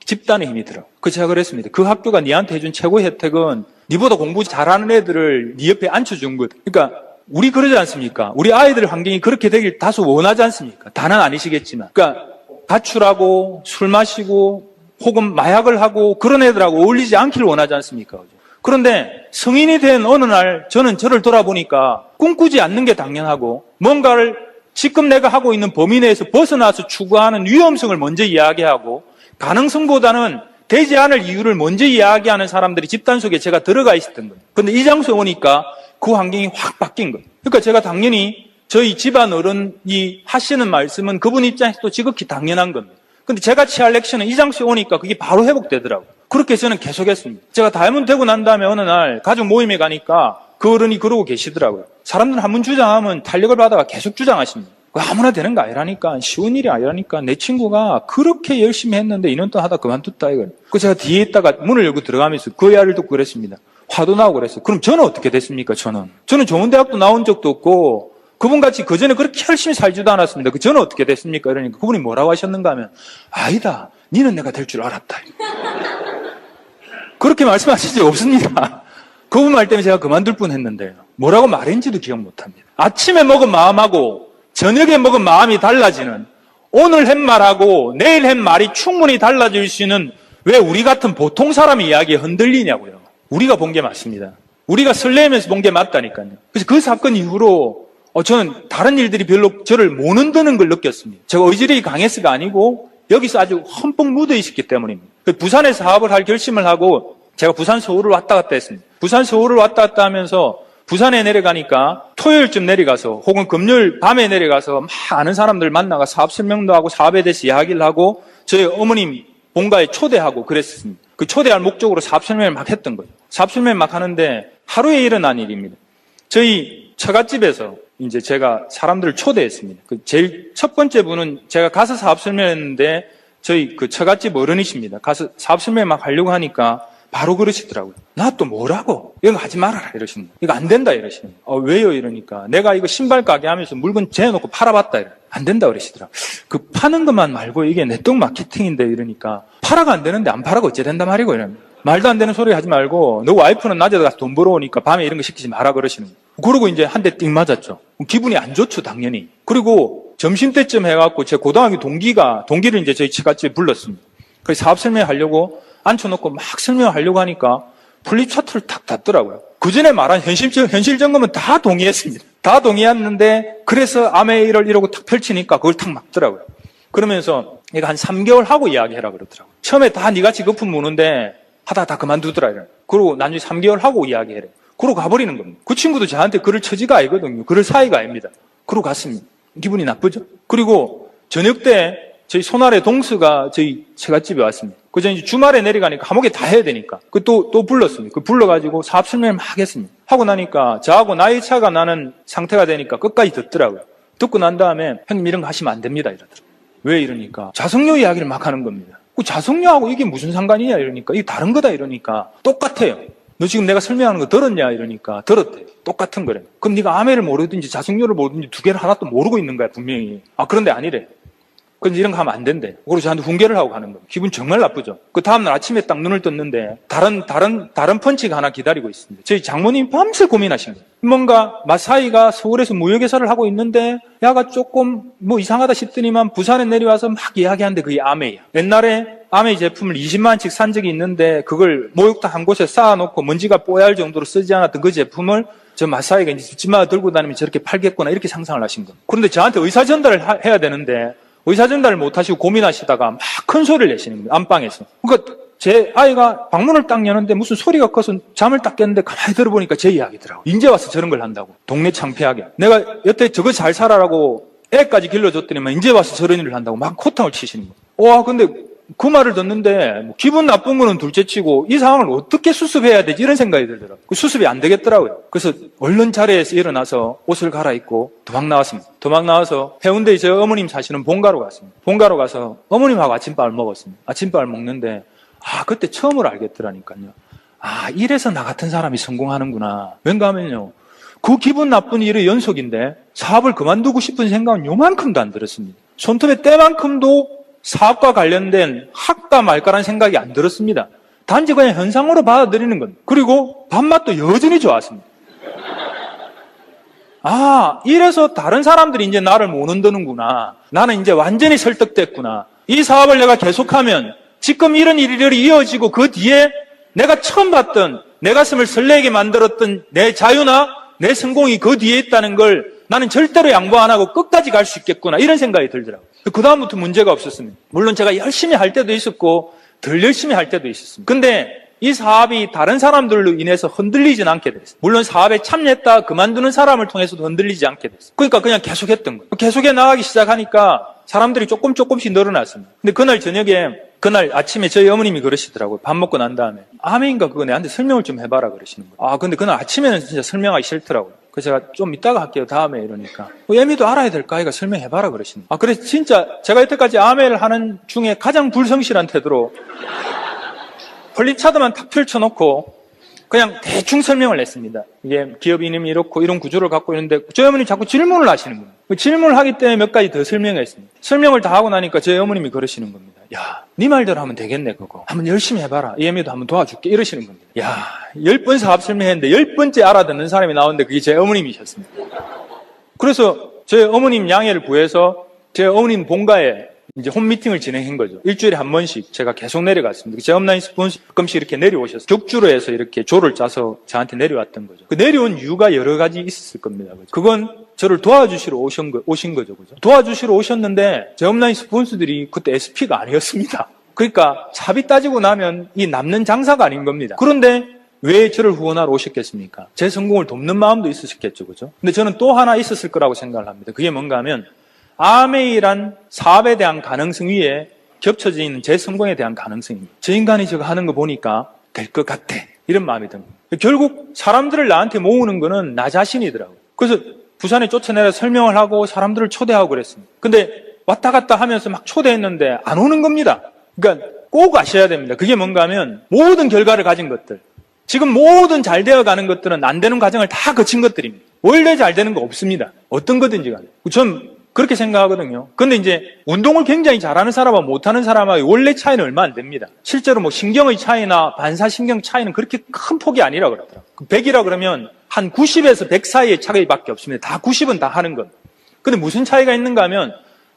집단의 힘이 들어. 그래서 제가 그랬습니다. 그 학교가 니한테 해준 최고의 혜택은 니보다 공부 잘하는 애들을 니 옆에 앉혀준 것. 그러니까 우리 그러지 않습니까? 우리 아이들 환경이 그렇게 되길 다소 원하지 않습니까? 다는 아니시겠지만. 그러니까 가출하고 술 마시고 혹은 마약을 하고 그런 애들하고 어울리지 않기를 원하지 않습니까? 그런데 성인이 된 어느 날 저는 저를 돌아보니까 꿈꾸지 않는 게 당연하고 뭔가를 지금 내가 하고 있는 범위 내에서 벗어나서 추구하는 위험성을 먼저 이야기하고 가능성보다는 되지 않을 이유를 먼저 이야기하는 사람들이 집단 속에 제가 들어가 있었던 거예요. 그런데 이 장소에 오니까 그 환경이 확 바뀐 거예요. 그러니까 제가 당연히 저희 집안 어른이 하시는 말씀은 그분 입장에서도 지극히 당연한 겁니다. 근데 제가 취할 액션은 이 장소에 오니까 그게 바로 회복되더라고요. 그렇게 저는 계속했습니다. 제가 다이아몬드 되고 난 다음에 어느 날 가족 모임에 가니까 그 어른이 그러고 계시더라고요. 사람들은 한 번 주장하면 탄력을 받아가 계속 주장하십니다. 아무나 되는 거 아니라니까, 쉬운 일이 아니라니까. 내 친구가 그렇게 열심히 했는데 2년 동안 하다 그만뒀다 이걸. 그래서 제가 뒤에 있다가 문을 열고 들어가면서 그 이야기를 듣고 그랬습니다. 화도 나고 그랬어요. 그럼 저는 어떻게 됐습니까? 저는 좋은 대학도 나온 적도 없고 그분같이 그전에 그렇게 열심히 살지도 않았습니다. 저는 어떻게 됐습니까? 이러니까 그분이 뭐라고 하셨는가 하면 아니다. 니는 내가 될 줄 알았다. 그렇게 말씀하신 적 없습니다. 그분 말 때문에 제가 그만둘 뻔했는데 뭐라고 말했는지도 기억 못합니다. 아침에 먹은 마음하고 저녁에 먹은 마음이 달라지는 오늘 한 말하고 내일 한 말이 충분히 달라질 수 있는 왜 우리 같은 보통 사람의 이야기에 흔들리냐고요. 우리가 본 게 맞습니다. 우리가 설레면서 본 게 맞다니까요. 그래서 그 사건 이후로 저는 다른 일들이 별로 저를 못 흔드는 걸 느꼈습니다. 제가 의지력이 강해서가 아니고 여기서 아주 흠뻑 묻어 있었기 때문입니다. 부산에 사업을 할 결심을 하고 제가 부산 서울을 왔다 갔다 했습니다. 부산 서울을 왔다 갔다 하면서 부산에 내려가니까 토요일쯤 내려가서 혹은 금요일 밤에 내려가서 막 아는 사람들 만나가 사업 설명도 하고 사업에 대해서 이야기를 하고 저희 어머님 본가에 초대하고 그랬습니다. 그 초대할 목적으로 사업 설명을 막 했던 거예요. 사업 설명을 막 하는데 하루에 일어난 일입니다. 저희 처갓집에서 이제 제가 사람들을 초대했습니다. 제일 첫 번째 분은 제가 가서 사업 설명했는데 저희 그 처갓집 어른이십니다. 가서 사업 설명 막 하려고 하니까 바로 그러시더라고요. 나 또 뭐라고? 이거 하지 말아라 이러시는 거예요. 이거 안 된다 이러시는 거예요. 왜요? 이러니까 내가 이거 신발 가게 하면서 물건 재놓고 팔아봤다 이래. 안 된다 그러시더라고요. 그 파는 것만 말고 이게 네트워크 마케팅인데 이러니까 팔아가 안 되는데 안 팔아가 어째 된다 말이고 이러면 말도 안 되는 소리 하지 말고 너 와이프는 낮에 가서 돈 벌어오니까 밤에 이런 거 시키지 마라 그러시는 거예요. 그러고 이제 한 대 띵 맞았죠. 기분이 안 좋죠 당연히. 그리고 점심때쯤 해갖고 제 고등학교 동기를 이제 저희 처갓집에 불렀습니다. 그래서 사업 설명하려고 앉혀놓고 막 설명하려고 하니까 플립 차트를 탁 닫더라고요. 그 전에 말한 현실 점검은 다 동의했습니다. 다 동의했는데 그래서 아메이를 이러고 탁 펼치니까 그걸 탁 막더라고요. 그러면서 얘가 한 3개월 하고 이야기해라 그러더라고요. 처음에 다 니같이 거품 무는데 하다 다 그만두더라 이래. 그리고 나중에 3개월 하고 이야기해래. 그러고 가버리는 겁니다. 그 친구도 저한테 그럴 처지가 아니거든요. 그럴 사이가 아닙니다. 그러고 갔습니다. 기분이 나쁘죠? 그리고 저녁 때 저희 손아래 동수가 저희 처갓집에 왔습니다. 그저 이제 주말에 내려가니까 한목에 다 해야 되니까. 또 불렀습니다. 불러가지고 사업 설명을 막 했습니다. 하고 나니까 저하고 나이 차가 나는 상태가 되니까 끝까지 듣더라고요. 듣고 난 다음에 형님 이런 거 하시면 안 됩니다. 이러더라고요. 왜 이러니까 자석료 이야기를 막 하는 겁니다. 그 자석료하고 이게 무슨 상관이냐 이러니까 이게 다른 거다 이러니까 똑같아요. 너 지금 내가 설명하는 거 들었냐 이러니까 들었대요. 똑같은 거래. 그럼 네가 아메를 모르든지 자석료를 모르든지 두 개를 하나도 모르고 있는 거야 분명히. 그런데 아니래. 그래서 이런 거 하면 안 된대. 그리고 저한테 훈계를 하고 가는 거예요. 기분 정말 나쁘죠. 그 다음날 아침에 딱 눈을 떴는데 다른 펀치가 하나 기다리고 있습니다. 저희 장모님 밤새 고민하신 거예요. 뭔가 마사이가 서울에서 무역회사를 하고 있는데 야가 조금 이상하다 싶더니만 부산에 내려와서 막 이야기하는데 그게 아메야. 옛날에 아메 제품을 20만 원씩 산 적이 있는데 그걸 목욕탕 한 곳에 쌓아놓고 먼지가 뽀얄 정도로 쓰지 않았던 그 제품을 저 마사이가 이제 집마다 들고 다니면 저렇게 팔겠구나 이렇게 상상을 하신 거예요. 그런데 저한테 의사 전달을 해야 되는데 의사 전달을 못 하시고 고민하시다가 막 큰 소리를 내시는 거예요. 안방에서. 그러니까 제 아이가 방문을 딱 여는데 무슨 소리가 커서 잠을 딱 깼는데 가만히 들어보니까 제 이야기더라고. 이제 와서 저런 걸 한다고. 동네 창피하게. 내가 여태 저거 잘 살아라고 애까지 길러줬더니만 이제 와서 저런 일을 한다고 막 코탕을 치시는 거예요. 와, 근데 그 말을 듣는데 뭐 기분 나쁜 거는 둘째치고 이 상황을 어떻게 수습해야 되지 이런 생각이 들더라고요. 그 수습이 안 되겠더라고요. 그래서 얼른 자리에서 일어나서 옷을 갈아입고 도망 나왔습니다. 도망 나와서 해운대에 제 어머님 사시는 본가로 갔습니다. 본가로 가서 어머님하고 아침밥을 먹었습니다. 아침밥을 먹는데 그때 처음으로 알겠더라니까요. 이래서 나 같은 사람이 성공하는구나. 왠가 하면요, 그 기분 나쁜 일의 연속인데 사업을 그만두고 싶은 생각은 요만큼도 안 들었습니다. 손톱에 때만큼도 사업과 관련된 할까 말까라는 생각이 안 들었습니다. 단지 그냥 현상으로 받아들이는 겁니다. 그리고 밥맛도 여전히 좋았습니다. 이래서 다른 사람들이 이제 나를 못 흔드는구나. 나는 이제 완전히 설득됐구나. 이 사업을 내가 계속하면 지금 이런 일이 이어지고 그 뒤에 내가 처음 봤던 내 가슴을 설레게 만들었던 내 자유나 내 성공이 그 뒤에 있다는 걸 나는 절대로 양보 안 하고 끝까지 갈 수 있겠구나 이런 생각이 들더라고요. 그 다음부터 문제가 없었습니다. 물론 제가 열심히 할 때도 있었고 덜 열심히 할 때도 있었습니다. 근데 이 사업이 다른 사람들로 인해서 흔들리진 않게 됐어요. 물론 사업에 참여했다 그만두는 사람을 통해서도 흔들리지 않게 됐어요. 그러니까 그냥 계속했던 거예요. 계속해 나가기 시작하니까 사람들이 조금씩 늘어났습니다. 근데 그날 아침에 저희 어머님이 그러시더라고요. 밥 먹고 난 다음에 아멘인가 그거 내한테 설명을 좀 해봐라 그러시는 거예요. 근데 그날 아침에는 진짜 설명하기 싫더라고요. 그래서 제가 좀 이따가 할게요 다음에 이러니까 예미도 알아야 될까 아이가 설명해봐라 그러시는 거예요. 그래서 진짜 제가 여태까지 아멘을 하는 중에 가장 불성실한 태도로 폴립차드만 탁 펼쳐놓고 그냥 대충 설명을 했습니다. 이게 기업 이름이 이렇고 이런 구조를 갖고 있는데 저희 어머님이 자꾸 질문을 하시는 겁니다. 질문을 하기 때문에 몇 가지 더 설명했습니다. 설명을 다 하고 나니까 저희 어머님이 그러시는 겁니다. 야, 네 말대로 하면 되겠네 그거. 한번 열심히 해봐라. 이 애미도 한번 도와줄게 이러시는 겁니다. 야, 10번 사업 설명했는데 10번째 알아듣는 사람이 나오는데 그게 제 어머님이셨습니다. 그래서 제 어머님 양해를 구해서 제 어머님 본가에 이제 홈미팅을 진행한 거죠. 일주일에 한 번씩 제가 계속 내려갔습니다. 제 업라인 스폰서 가끔씩 이렇게 내려오셨어요. 격주로 해서 이렇게 조를 짜서 저한테 내려왔던 거죠. 그 내려온 이유가 여러 가지 있었을 겁니다. 그건 저를 도와주시러 오신 거죠. 그죠? 도와주시러 오셨는데 제 업라인 스폰서들이 그때 SP가 아니었습니다. 그러니까 차비 따지고 나면 이 남는 장사가 아닌 겁니다. 그런데 왜 저를 후원하러 오셨겠습니까? 제 성공을 돕는 마음도 있으셨겠죠. 그죠? 근데 저는 또 하나 있었을 거라고 생각을 합니다. 그게 뭔가 하면 아메이란 사업에 대한 가능성 위에 겹쳐져 있는 제 성공에 대한 가능성입니다. 저 인간이 저거 하는 거 보니까 될 것 같아. 이런 마음이 듭니다. 결국 사람들을 나한테 모으는 거는 나 자신이더라고요. 그래서 부산에 쫓아내려 설명을 하고 사람들을 초대하고 그랬습니다. 근데 왔다 갔다 하면서 막 초대했는데 안 오는 겁니다. 그러니까 꼭 아셔야 됩니다. 그게 뭔가 하면 모든 결과를 가진 것들, 지금 모든 잘 되어가는 것들은 안 되는 과정을 다 거친 것들입니다. 원래 잘 되는 거 없습니다. 어떤 거든지 간에. 전 그렇게 생각하거든요. 근데 이제 운동을 굉장히 잘하는 사람하고 못하는 사람하고 원래 차이는 얼마 안 됩니다. 실제로 뭐 신경의 차이나 반사신경 차이는 그렇게 큰 폭이 아니라 그러더라고요. 100이라 그러면 한 90에서 100 사이의 차이밖에 없습니다. 다 90은 다 하는 것. 근데 무슨 차이가 있는가 하면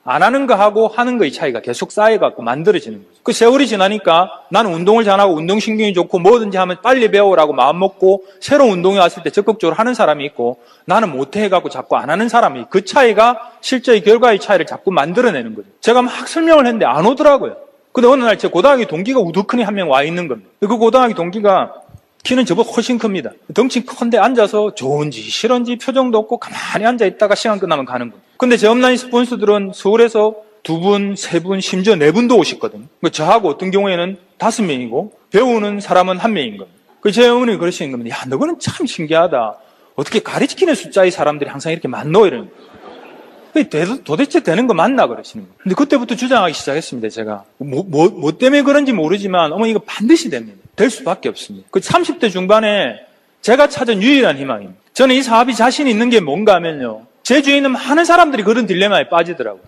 안 하는 거하고 하는 거의 차이가 계속 쌓여갖고 만들어지는 거죠. 그 세월이 지나니까 나는 운동을 잘하고 운동신경이 좋고 뭐든지 하면 빨리 배우라고 마음 먹고 새로운 운동에 왔을 때 적극적으로 하는 사람이 있고 나는 못해 해갖고 자꾸 안 하는 사람이 그 차이가 실제의 결과의 차이를 자꾸 만들어내는 거죠. 제가 막 설명을 했는데 안 오더라고요. 근데 어느 날 제 고등학교 동기가 우두커니 한 명 와 있는 겁니다. 그 고등학교 동기가 키는 저보다 훨씬 큽니다. 덩치 큰데 앉아서 좋은지 싫은지 표정도 없고 가만히 앉아있다가 시간 끝나면 가는 거예요. 근데 제 업라인 스폰서들은 서울에서 2분, 3분, 심지어 4분도 오셨거든요. 저하고 어떤 경우에는 5명이고 배우는 사람은 1명인 겁니다. 제 어머님이 그러시는 겁니다. 야, 너는 참 신기하다. 어떻게 가르치는 숫자의 사람들이 항상 이렇게 많노? 이러는 거예요. 도대체 되는 거 맞나? 그러시는 거예요. 근데 그때부터 주장하기 시작했습니다. 제가. 뭐 때문에 그런지 모르지만 어머 이거 반드시 됩니다. 될 수밖에 없습니다. 30대 중반에 제가 찾은 유일한 희망입니다. 저는 이 사업이 자신 있는 게 뭔가 하면요. 제 주위에 있는 많은 사람들이 그런 딜레마에 빠지더라고요.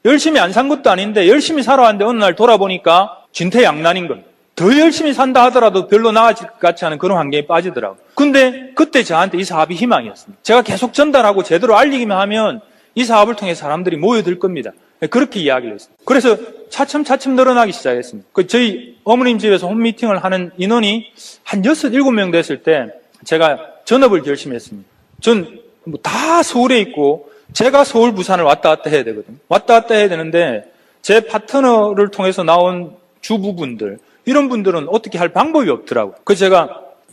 열심히 안 산 것도 아닌데 열심히 살아왔는데 어느 날 돌아보니까 진퇴양난인 겁니다. 더 열심히 산다 하더라도 별로 나아질 것 같지 않은 그런 환경에 빠지더라고요. 근데 그때 저한테 이 사업이 희망이었습니다. 제가 계속 전달하고 제대로 알리기만 하면 이 사업을 통해 사람들이 모여들 겁니다. 그렇게 이야기를 했습니다. 그래서 차츰 늘어나기 시작했습니다. 저희 어머님 집에서 홈미팅을 하는 인원이 한 6, 7명 됐을 때 제가 전업을 결심했습니다. 전 다 서울에 있고 제가 서울, 부산을 왔다 갔다 해야 되거든요. 왔다 갔다 해야 되는데 제 파트너를 통해서 나온 주부분들 이런 분들은 어떻게 할 방법이 없더라고요. 그래서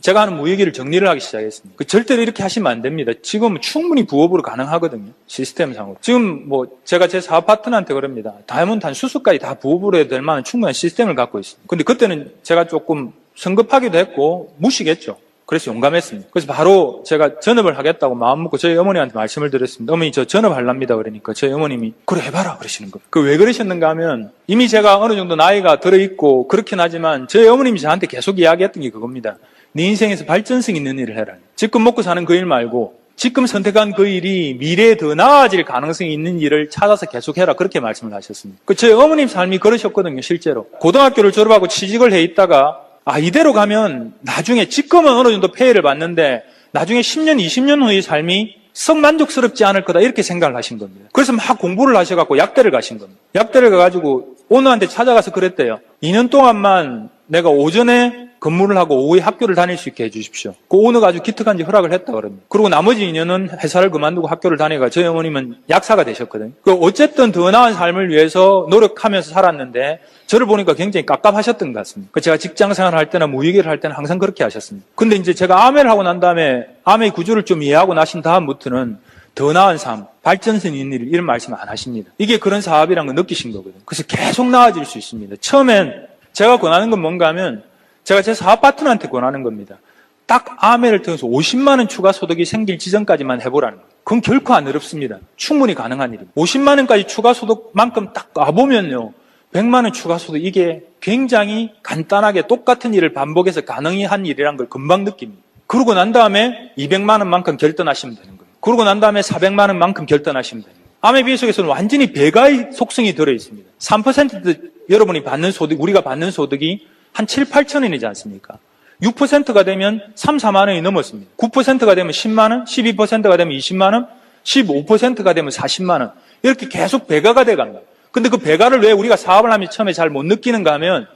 제가 하는 무얘기를 정리를 하기 시작했습니다. 절대로 이렇게 하시면 안 됩니다. 지금은 충분히 부업으로 가능하거든요. 시스템상으로. 지금 제가 제 사업 파트너한테 그럽니다. 다이아몬드 한 수수까지 다 부업으로 해도 될 만한 충분한 시스템을 갖고 있습니다. 근데 그때는 제가 조금 성급하기도 했고 무시겠죠. 그래서 용감했습니다. 그래서 바로 제가 전업을 하겠다고 마음 먹고 저희 어머니한테 말씀을 드렸습니다. 어머니 저 전업하랍니다. 그러니까 저희 어머님이 그래 해봐라 그러시는 거예요. 왜 그러셨는가 하면 이미 제가 어느 정도 나이가 들어있고 그렇긴 하지만 저희 어머님이 저한테 계속 이야기했던 게 그겁니다. 네 인생에서 발전성 있는 일을 해라. 지금 먹고 사는 그 일 말고 지금 선택한 그 일이 미래에 더 나아질 가능성이 있는 일을 찾아서 계속해라. 그렇게 말씀을 하셨습니다. 저희 어머님 삶이 그러셨거든요. 실제로. 고등학교를 졸업하고 취직을 해 있다가 이대로 가면 나중에 지금은 어느 정도 폐해를 받는데 나중에 10년, 20년 후의 삶이 썩 만족스럽지 않을 거다 이렇게 생각을 하신 겁니다. 그래서 막 공부를 하셔갖고 약대를 가신 겁니다. 약대를 가가지고 오너한테 찾아가서 그랬대요. 2년 동안만 내가 오전에 근무를 하고 오후에 학교를 다닐 수 있게 해주십시오. 그 오너가 아주 기특한지 허락을 했다 그럽니다. 그리고 나머지 2년은 회사를 그만두고 학교를 다니가 저희 어머님은 약사가 되셨거든요. 어쨌든 더 나은 삶을 위해서 노력하면서 살았는데 저를 보니까 굉장히 깝깝하셨던 것 같습니다. 제가 직장 생활을 할 때나 무얘기를 할 때는 항상 그렇게 하셨습니다. 근데 이제 제가 암회를 하고 난 다음에 암의 구조를 좀 이해하고 나신 다음부터는 더 나은 삶, 발전성 있는 일 이런 말씀 안 하십니다. 이게 그런 사업이라는 걸 느끼신 거거든요. 그래서 계속 나아질 수 있습니다. 처음엔 제가 권하는 건 뭔가 하면 제가 제 사업 파트너한테 권하는 겁니다. 딱 암회를 통해서 50만 원 추가 소득이 생길 지점까지만 해보라는 거예요. 그건 결코 안 어렵습니다. 충분히 가능한 일입니다. 50만 원까지 추가 소득만큼 딱 와보면요. 100만 원 추가 소득 이게 굉장히 간단하게 똑같은 일을 반복해서 가능한 일이란 걸 금방 느낍니다. 그러고 난 다음에 200만 원만큼 결단하시면 되는 거예요. 그러고 난 다음에 400만 원만큼 결단하시면 됩니다. 암의 비유 속에서는 완전히 배가의 속성이 들어있습니다. 3% 여러분이 받는 소득, 우리가 받는 소득이 한 7, 8천 원이지 않습니까? 6%가 되면 3, 4만 원이 넘었습니다. 9%가 되면 10만 원, 12%가 되면 20만 원, 15%가 되면 40만 원. 이렇게 계속 배가가 돼간다. 근데 그 배가를 왜 우리가 사업을 하면 처음에 잘 못 느끼는가 하면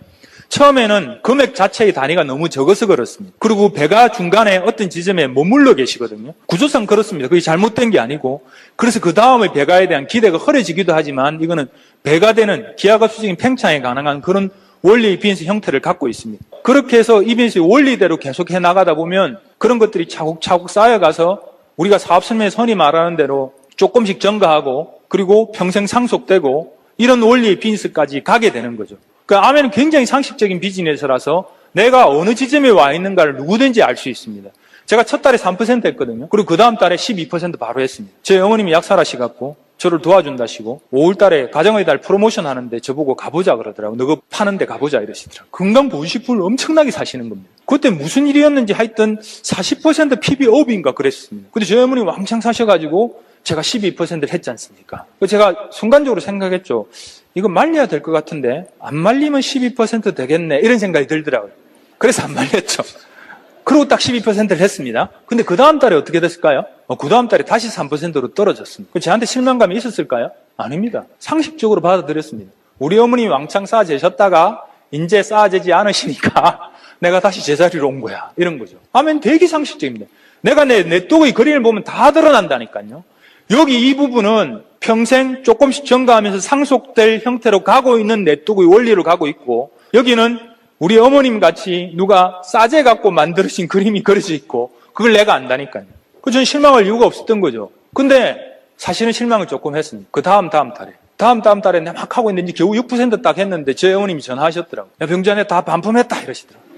처음에는 금액 자체의 단위가 너무 적어서 그렇습니다. 그리고 배가 중간에 어떤 지점에 머물러 계시거든요. 구조상 그렇습니다. 그게 잘못된 게 아니고 그래서 그 다음에 배가에 대한 기대가 흐려지기도 하지만 이거는 배가 되는 기하급수적인 팽창에 가능한 그런 원리의 비즈니스 형태를 갖고 있습니다. 그렇게 해서 이 비즈니스의 원리대로 계속해 나가다 보면 그런 것들이 차곡차곡 쌓여가서 우리가 사업 설명에 선이 말하는 대로 조금씩 증가하고 그리고 평생 상속되고 이런 원리의 비즈니스까지 가게 되는 거죠. 그러니까 암에는 굉장히 상식적인 비즈니스라서 내가 어느 지점에 와 있는가를 누구든지 알 수 있습니다. 제가 첫 달에 3% 했거든요. 그리고 그 다음 달에 12% 바로 했습니다. 제 어머님이 약사라시갖고 저를 도와준다시고 5월 달에 가정의 달 프로모션 하는데 저보고 가보자 그러더라고요. 너 그거 파는데 가보자 이러시더라고요. 건강보온식품을 엄청나게 사시는 겁니다. 그때 무슨 일이었는지 하여튼 40% PB업인가 그랬습니다. 근데 저희 어머님이 왕창 사셔가지고 제가 12%를 했지 않습니까? 제가 순간적으로 생각했죠. 이거 말려야 될 것 같은데 안 말리면 12% 되겠네 이런 생각이 들더라고요. 그래서 안 말렸죠. 그리고 딱 12%를 했습니다. 근데 그 다음 달에 어떻게 됐을까요? 그 다음 달에 다시 3%로 떨어졌습니다. 저한테 실망감이 있었을까요? 아닙니다. 상식적으로 받아들였습니다. 우리 어머님이 왕창 쌓아재셨다가 이제 쌓아재지 않으시니까 내가 다시 제자리로 온 거야. 이런 거죠. 하면 되게 상식적입니다. 내가 내 똑의 그림을 보면 다 드러난다니까요. 여기 이 부분은 평생 조금씩 증가하면서 상속될 형태로 가고 있는 넷독의 원리로 가고 있고 여기는 우리 어머님 같이 누가 싸제 갖고 만들어진 그림이 그려져 있고 그걸 내가 안다니까요. 그래서 저는 실망할 이유가 없었던 거죠. 근데 사실은 실망을 조금 했습니다. 그 다음 달에 내가 막 하고 있는데 겨우 6% 딱 했는데 제 어머님이 전화하셨더라고요. 야, 병자네 다 반품했다 이러시더라고요.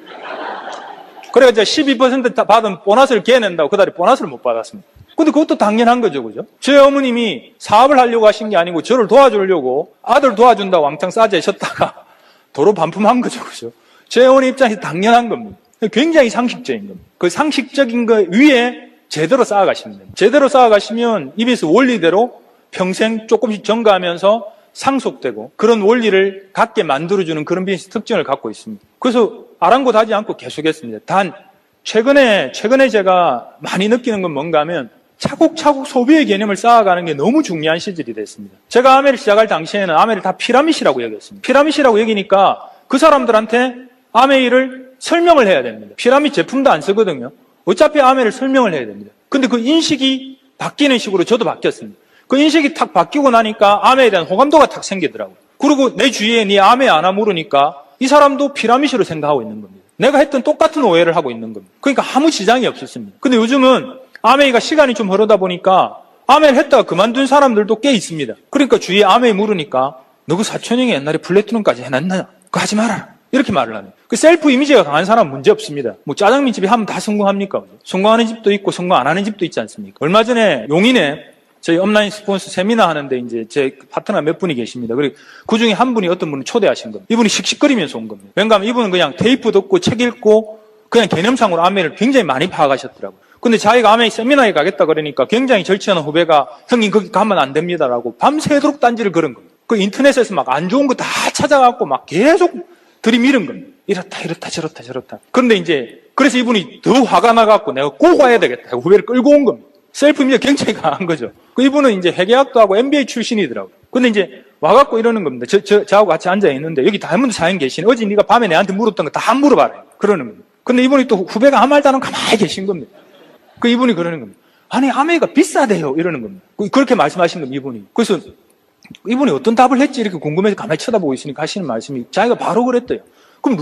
그래서 12% 받은 보너스를 개낸다고 그달에 보너스를 못 받았습니다. 근데 그것도 당연한 거죠, 그죠? 제 어머님이 사업을 하려고 하신 게 아니고 저를 도와주려고 아들 도와준다 왕창 싸재셨다가 도로 반품한 거죠, 그죠? 제 어머니 입장에서 당연한 겁니다. 굉장히 상식적인 겁니다. 그 상식적인 거 위에 제대로 쌓아가시면 됩니다. 제대로 쌓아가시면 입에서 원리대로 평생 조금씩 증가하면서 상속되고 그런 원리를 갖게 만들어주는 그런 비즈니스 특징을 갖고 있습니다. 그래서 아랑곳하지 않고 계속했습니다. 단 최근에 제가 많이 느끼는 건 뭔가 하면 차곡차곡 소비의 개념을 쌓아가는 게 너무 중요한 시절이 됐습니다. 제가 아메를 시작할 당시에는 아메를 다 피라밋이라고 여겼습니다. 피라밋이라고 여기니까 그 사람들한테 아메이를 설명을 해야 됩니다. 피라밋 제품도 안 쓰거든요. 어차피 아메를 설명을 해야 됩니다. 근데 그 인식이 바뀌는 식으로 저도 바뀌었습니다. 그 인식이 탁 바뀌고 나니까 아메에 대한 호감도가 탁 생기더라고요. 그리고 내 주위에 네 아메 안 와 물으니까 이 사람도 피라미드로 생각하고 있는 겁니다. 내가 했던 똑같은 오해를 하고 있는 겁니다. 그러니까 아무 지장이 없었습니다. 근데 요즘은 아메이가 시간이 좀 흐르다 보니까 아메이를 했다가 그만둔 사람들도 꽤 있습니다. 그러니까 주위에 아메이 물으니까 너 그 사촌 형이 옛날에 플래티넘까지 해놨나? 그거 하지 마라. 이렇게 말을 하네. 그 셀프 이미지가 강한 사람은 문제 없습니다. 뭐 짜장면 집에 하면 다 성공합니까? 성공하는 집도 있고 성공 안 하는 집도 있지 않습니까? 얼마 전에 용인에 저희 온라인 스폰서 세미나 하는데 이제 제 파트너 몇 분이 계십니다. 그리고 그 중에 한 분이 어떤 분을 초대하신 겁니다. 이분이 씩씩거리면서 온 겁니다. 왜냐하면 이분은 그냥 테이프 듣고 책 읽고 그냥 개념상으로 아메이를 굉장히 많이 파악하셨더라고요. 근데 자기가 아메이 세미나에 가겠다 그러니까 굉장히 절친한 후배가 형님 거기 가면 안 됩니다라고 밤새도록 딴지를 걸은 겁니다. 그 인터넷에서 막 안 좋은 거 다 찾아갖고 막 계속 들이밀은 겁니다. 이렇다 저렇다. 그런데 이제 그래서 이분이 더 화가 나갖고 내가 꼭 와야 되겠다 하고 후배를 끌고 온 겁니다. 셀프 이미지가 굉장히 강한 거죠. 그 이분은 이제 회계학도 하고 MBA 출신이더라고요. 근데 이제 와갖고 이러는 겁니다. 저하고 같이 앉아있는데 여기 다이아몬드 사연 계시네. 어제 네가 밤에 내한테 물었던 거 다 물어봐라. 그러는 겁니다. 근데 이분이 또 후배가 아무 말도 안 하고 가만히 계신 겁니다. 그 이분이 그러는 겁니다. 아니 아메이가 비싸대요. 이러는 겁니다. 그렇게 말씀하신 겁니다. 이분이. 그래서 이분이 어떤 답을 했지 이렇게 궁금해서 가만히 쳐다보고 있으니까 하시는 말씀이 자기가 바로 그랬대요. 그럼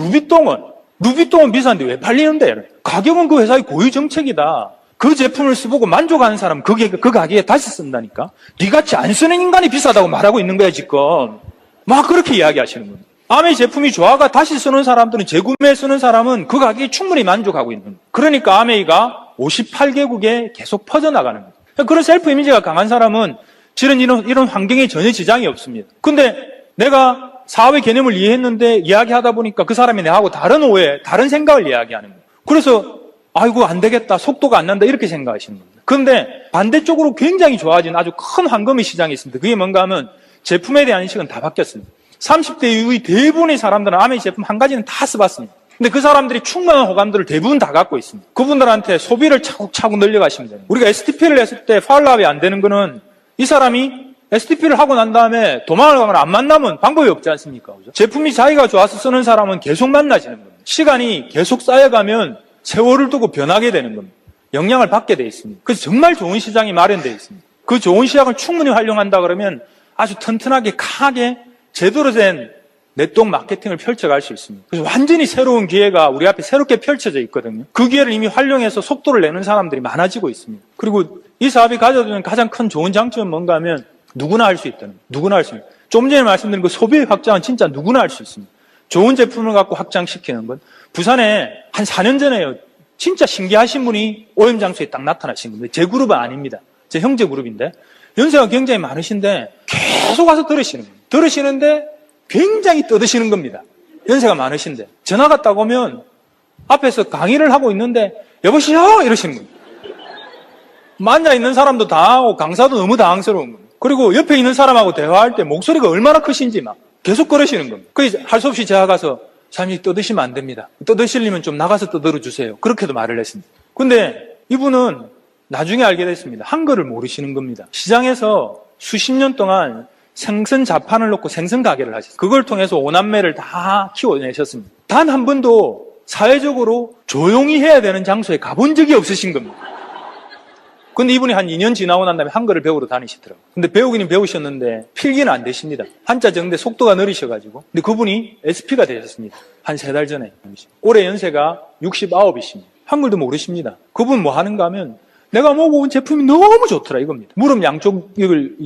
루비통은 비싼데 왜 팔리는데? 가격은 그 회사의 고유 정책이다. 그 제품을 쓰고 만족하는 사람은 그 가격에 다시 쓴다니까. 니같이 안 쓰는 인간이 비싸다고 말하고 있는 거야 지금. 막 그렇게 이야기하시는 겁니다. 아메이 제품이 좋아가 다시 쓰는 사람들은 재구매 쓰는 사람은 그 가격에 충분히 만족하고 있는 거예요. 그러니까 아메이가 58개국에 계속 퍼져나가는 거예요. 그런 셀프 이미지가 강한 사람은 실은 이런 환경에 전혀 지장이 없습니다. 근데 내가 사업의 개념을 이해했는데 이야기하다 보니까 그 사람이 내하고 다른 오해, 다른 생각을 이야기하는 거예요. 그래서 아이고 안 되겠다, 속도가 안 난다 이렇게 생각하시는 겁니다. 그런데 반대쪽으로 굉장히 좋아진 아주 큰 황금의 시장이 있습니다. 그게 뭔가 하면 제품에 대한 인식은 다 바뀌었습니다. 30대 이후의 대부분의 사람들은 아메이 제품 한 가지는 다 써봤습니다. 근데 그 사람들이 충분한 호감도를 대부분 다 갖고 있습니다. 그분들한테 소비를 차곡차곡 늘려가시면 됩니다. 우리가 STP를 했을 때 팔로업이 안 되는 거는 이 사람이 STP를 하고 난 다음에 도망을 가거나 안 만나면 방법이 없지 않습니까? 그죠? 제품이 자기가 좋아서 쓰는 사람은 계속 만나지는 겁니다. 시간이 계속 쌓여가면 세월을 두고 변하게 되는 겁니다. 영향을 받게 돼 있습니다. 그래서 정말 좋은 시장이 마련되어 있습니다. 그 좋은 시장을 충분히 활용한다 그러면 아주 튼튼하게 강하게 제대로 된 네트워크 마케팅을 펼쳐갈 수 있습니다. 그래서 완전히 새로운 기회가 우리 앞에 새롭게 펼쳐져 있거든요. 그 기회를 이미 활용해서 속도를 내는 사람들이 많아지고 있습니다. 그리고 이 사업이 가져오는 가장 큰 좋은 장점은 뭔가 하면 누구나 할 수 있다는 거예요. 누구나 할 수 있는. 좀 전에 말씀드린 그 소비의 확장은 진짜 누구나 할 수 있습니다. 좋은 제품을 갖고 확장시키는 건 부산에 한 4년 전에요. 진짜 신기하신 분이 오염 장소에 딱 나타나신 겁니다. 제 그룹은 아닙니다. 제 형제 그룹인데 연세가 굉장히 많으신데 계속 와서 들으시는 거예요. 들으시는데 굉장히 떠드시는 겁니다. 연세가 많으신데 전화가 딱 오면 앞에서 강의를 하고 있는데 여보시오 이러시는 거예요. 앉아있는 사람도 당하고 강사도 너무 당황스러운 거예요. 그리고 옆에 있는 사람하고 대화할 때 목소리가 얼마나 크신지 막 계속 그러시는 겁니다. 그래서 할 수 없이 제가 가서 잠시 떠드시면 안 됩니다. 떠드시려면 좀 나가서 떠들어주세요. 그렇게도 말을 했습니다. 근데 이분은 나중에 알게 됐습니다. 한글을 모르시는 겁니다. 시장에서 수십 년 동안 생선 자판을 놓고 생선 가게를 하셨어요. 그걸 통해서 5남매를 다 키워내셨습니다. 단 한 번도 사회적으로 조용히 해야 되는 장소에 가본 적이 없으신 겁니다. 근데 이분이 한 2년 지나고 난 다음에 한글을 배우러 다니시더라고요. 근데 배우기는 배우셨는데 필기는 안 되십니다. 한자 적는데 속도가 느리셔가지고. 근데 그분이 SP가 되셨습니다. 한 3달 전에. 올해 연세가 69이십니다. 한글도 모르십니다. 그분 뭐 하는가 하면 내가 먹어본 제품이 너무 좋더라 이겁니다. 무릎 양쪽을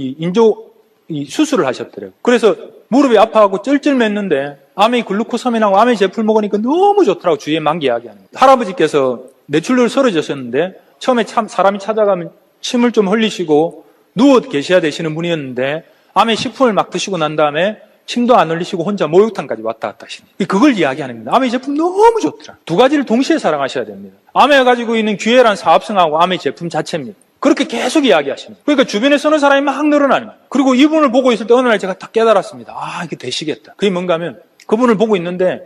수술을 하셨더라고요. 그래서 무릎이 아파하고 쩔쩔맸는데 아메이 글루코사민하고 아메이 제품 먹으니까 너무 좋더라고 주위에 만기 이야기하는 거예요. 할아버지께서 뇌출혈 쓰러지셨는데 처음에 사람이 찾아가면 침을 좀 흘리시고 누워 계셔야 되시는 분이었는데 아메이 식품을 막 드시고 난 다음에 침도 안 흘리시고 혼자 목욕탕까지 왔다 갔다 하시는 거예요. 그걸 이야기하는 겁니다. 아메이 제품 너무 좋더라. 두 가지를 동시에 사랑하셔야 됩니다. 아메이가 가지고 있는 기회란 사업성하고 아메이 제품 자체입니다. 그렇게 계속 이야기하시는 거예요. 그러니까 주변에 쓰는 사람이 막 늘어나는 거예요. 그리고 이분을 보고 있을 때 어느 날 제가 딱 깨달았습니다. 아, 이게 되시겠다. 그게 뭔가 하면 그분을 보고 있는데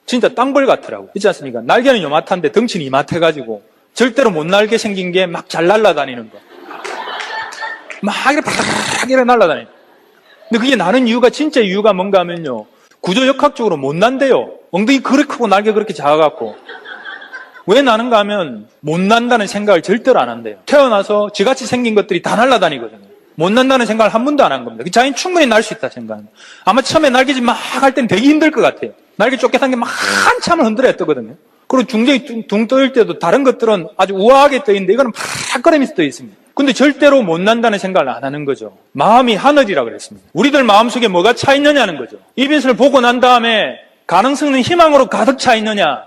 진짜 땅벌 같더라고요. 있지 않습니까? 날개는 요만한데 덩치는 이만해가지고 절대로 못 날게 생긴 게 막 잘 날아다니는 거. 막 이렇게 팍팍 이렇게 날아다니는. 근데 그게 나는 이유가 진짜 이유가 뭔가 하면요. 구조역학적으로 못 난대요. 엉덩이 그렇게 크고 날개 그렇게 작아갖고. 왜 나는가 하면 못 난다는 생각을 절대로 안 한대요. 태어나서 지같이 생긴 것들이 다 날아다니거든요. 못 난다는 생각을 한 번도 안 한 겁니다. 그 자기는 충분히 날 수 있다 생각합니다. 아마 처음에 날개짓 막 할 때는 되게 힘들 것 같아요. 날개 쫓겨난 게 막 한참을 흔들어야 뜨거든요. 그리고 중정이 둥 떠일 때도 다른 것들은 아주 우아하게 떠 있는데 이거는 팍거리면서 떠 있습니다. 근데 절대로 못 난다는 생각을 안 하는 거죠. 마음이 하늘이라 그랬습니다. 우리들 마음속에 뭐가 차 있느냐는 거죠. 이것을 보고 난 다음에 가능성은 희망으로 가득 차 있느냐,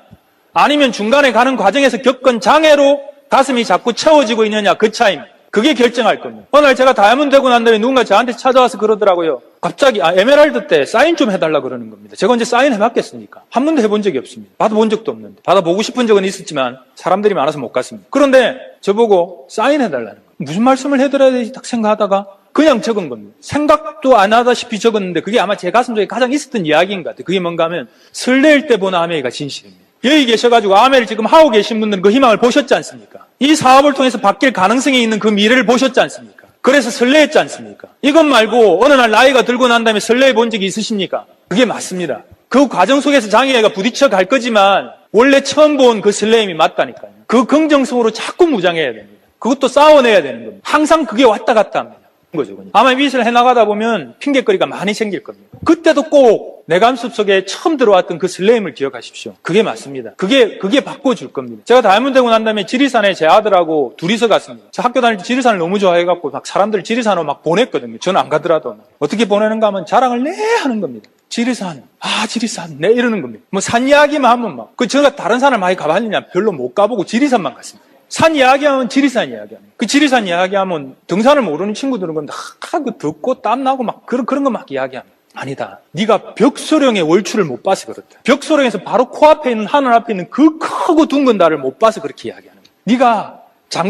아니면 중간에 가는 과정에서 겪은 장애로 가슴이 자꾸 채워지고 있느냐, 그 차이입니다. 그게 결정할 겁니다. 어느 날 제가 다이아몬드 되고 난 다음에 누군가 저한테 찾아와서 그러더라고요. 갑자기 에메랄드 때 사인 좀 해달라 그러는 겁니다. 제가 언제 사인 해봤겠습니까? 한 번도 해본 적이 없습니다. 받아본 적도 없는데. 받아보고 싶은 적은 있었지만 사람들이 많아서 못 갔습니다. 그런데 저보고 사인 해달라는 거예요. 무슨 말씀을 해드려야 되지 딱 생각하다가 그냥 적은 겁니다. 생각도 안 하다시피 적었는데 그게 아마 제 가슴 속에 가장 있었던 이야기인 것 같아요. 그게 뭔가 하면 설레일 때 보는 아메이가 진실입니다. 여기 계셔가지고 아메를 지금 하고 계신 분들은 그 희망을 보셨지 않습니까? 이 사업을 통해서 바뀔 가능성이 있는 그 미래를 보셨지 않습니까? 그래서 설레했지 않습니까? 이것 말고 어느 날 나이가 들고 난 다음에 설레해 본 적이 있으십니까? 그게 맞습니다. 그 과정 속에서 장애가 부딪혀 갈 거지만 원래 처음 본 그 설레임이 맞다니까요. 그 긍정성으로 자꾸 무장해야 됩니다. 그것도 싸워내야 되는 겁니다. 항상 그게 왔다 갔다 합니다. 거죠. 아마 미술 해나가다 보면 핑계거리가 많이 생길 겁니다. 그때도 꼭 내 가슴 속에 처음 들어왔던 그 설레임을 기억하십시오. 그게 맞습니다. 그게 바꿔줄 겁니다. 제가 다이아몬드 되고 난 다음에 지리산에 제 아들하고 둘이서 갔습니다. 저 학교 다닐 때 지리산을 너무 좋아해갖고 막 사람들 지리산으로 막 보냈거든요. 저는 안 가더라도. 어떻게 보내는가 하면 자랑을 하는 겁니다. 지리산, 지리산, 이러는 겁니다. 뭐 산 이야기만 하면 막. 제가 다른 산을 많이 가봤느냐? 별로 못 가보고 지리산만 갔습니다. 산 이야기하면 지리산 이야기하면. 그 지리산 이야기하면 등산을 모르는 친구들은 그 듣고 땀나고 막 그런 거 막 이야기합니다. 아니다. 네가 벽소령의 월출을 못 봐서 그렇다. 벽소령에서 바로 코앞에 있는 하늘 앞에 있는 그 크고 둥근 달을 못 봐서 그렇게 이야기하는 거야. 네가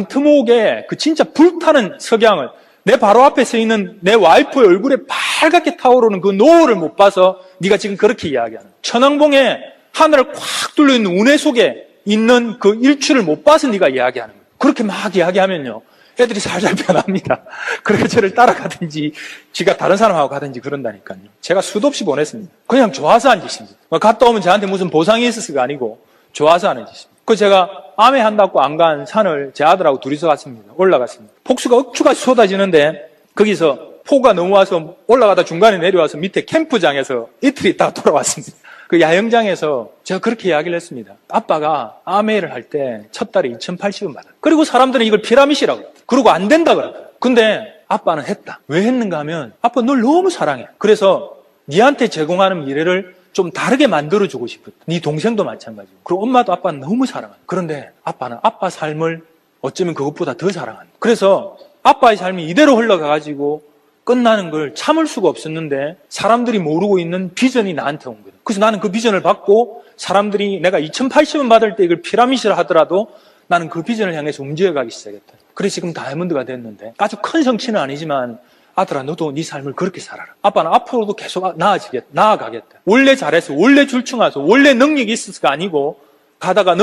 장트목에 그 진짜 불타는 석양을 내 바로 앞에 서 있는 내 와이프의 얼굴에 빨갛게 타오르는 그 노을을 못 봐서 네가 지금 그렇게 이야기하는 거야. 천왕봉에 하늘을 꽉 뚫려 있는 운해 속에 있는 그 일출을 못 봐서 네가 이야기하는 거야. 그렇게 막 이야기하면요. 애들이 살살 변합니다. 그렇게 저를 따라가든지 지가 다른 사람하고 가든지 그런다니까요. 제가 수도 없이 보냈습니다. 그냥 좋아서 한 짓입니다. 갔다 오면 저한테 무슨 보상이 있었을가 아니고 좋아서 하는 짓입니다. 그래서 제가 암에 한다고 안 간 산을 제 아들하고 둘이서 갔습니다. 올라갔습니다. 폭수가 억추같이 쏟아지는데 거기서 폭우가 넘어와서 올라가다 중간에 내려와서 밑에 캠프장에서 이틀 있다가 돌아왔습니다. 그 야영장에서 제가 그렇게 이야기를 했습니다. 아빠가 아메를 할 때 첫 달에 2,080원 받았다. 그리고 사람들은 이걸 피라밋이라고 했다. 그러고 안 된다 그랬다. 근데 아빠는 했다. 왜 했는가 하면 아빠 널 너무 사랑해. 그래서 니한테 제공하는 미래를 좀 다르게 만들어주고 싶었다. 네 동생도 마찬가지고. 그리고 엄마도 아빠는 너무 사랑한다. 그런데 아빠는 아빠 삶을 어쩌면 그것보다 더 사랑한다. 그래서 아빠의 삶이 이대로 흘러가가지고 끝나는 걸 참을 수가 없었는데 사람들이 모르고 있는 비전이 나한테 온 거예요. 그래서 나는 그 비전을 받고 사람들이 내가 2,080원 받을 때 이걸 피라밋이라 하더라도 나는 그 비전을 향해서 움직여가기 시작했다. 그래서 지금 다이아몬드가 됐는데 아주 큰 성취는 아니지만 아들아 너도 네 삶을 그렇게 살아라. 아빠는 앞으로도 계속 나아가겠다. 원래 잘해서 원래 줄충해서 원래 능력이 있어서가 아니고 가다가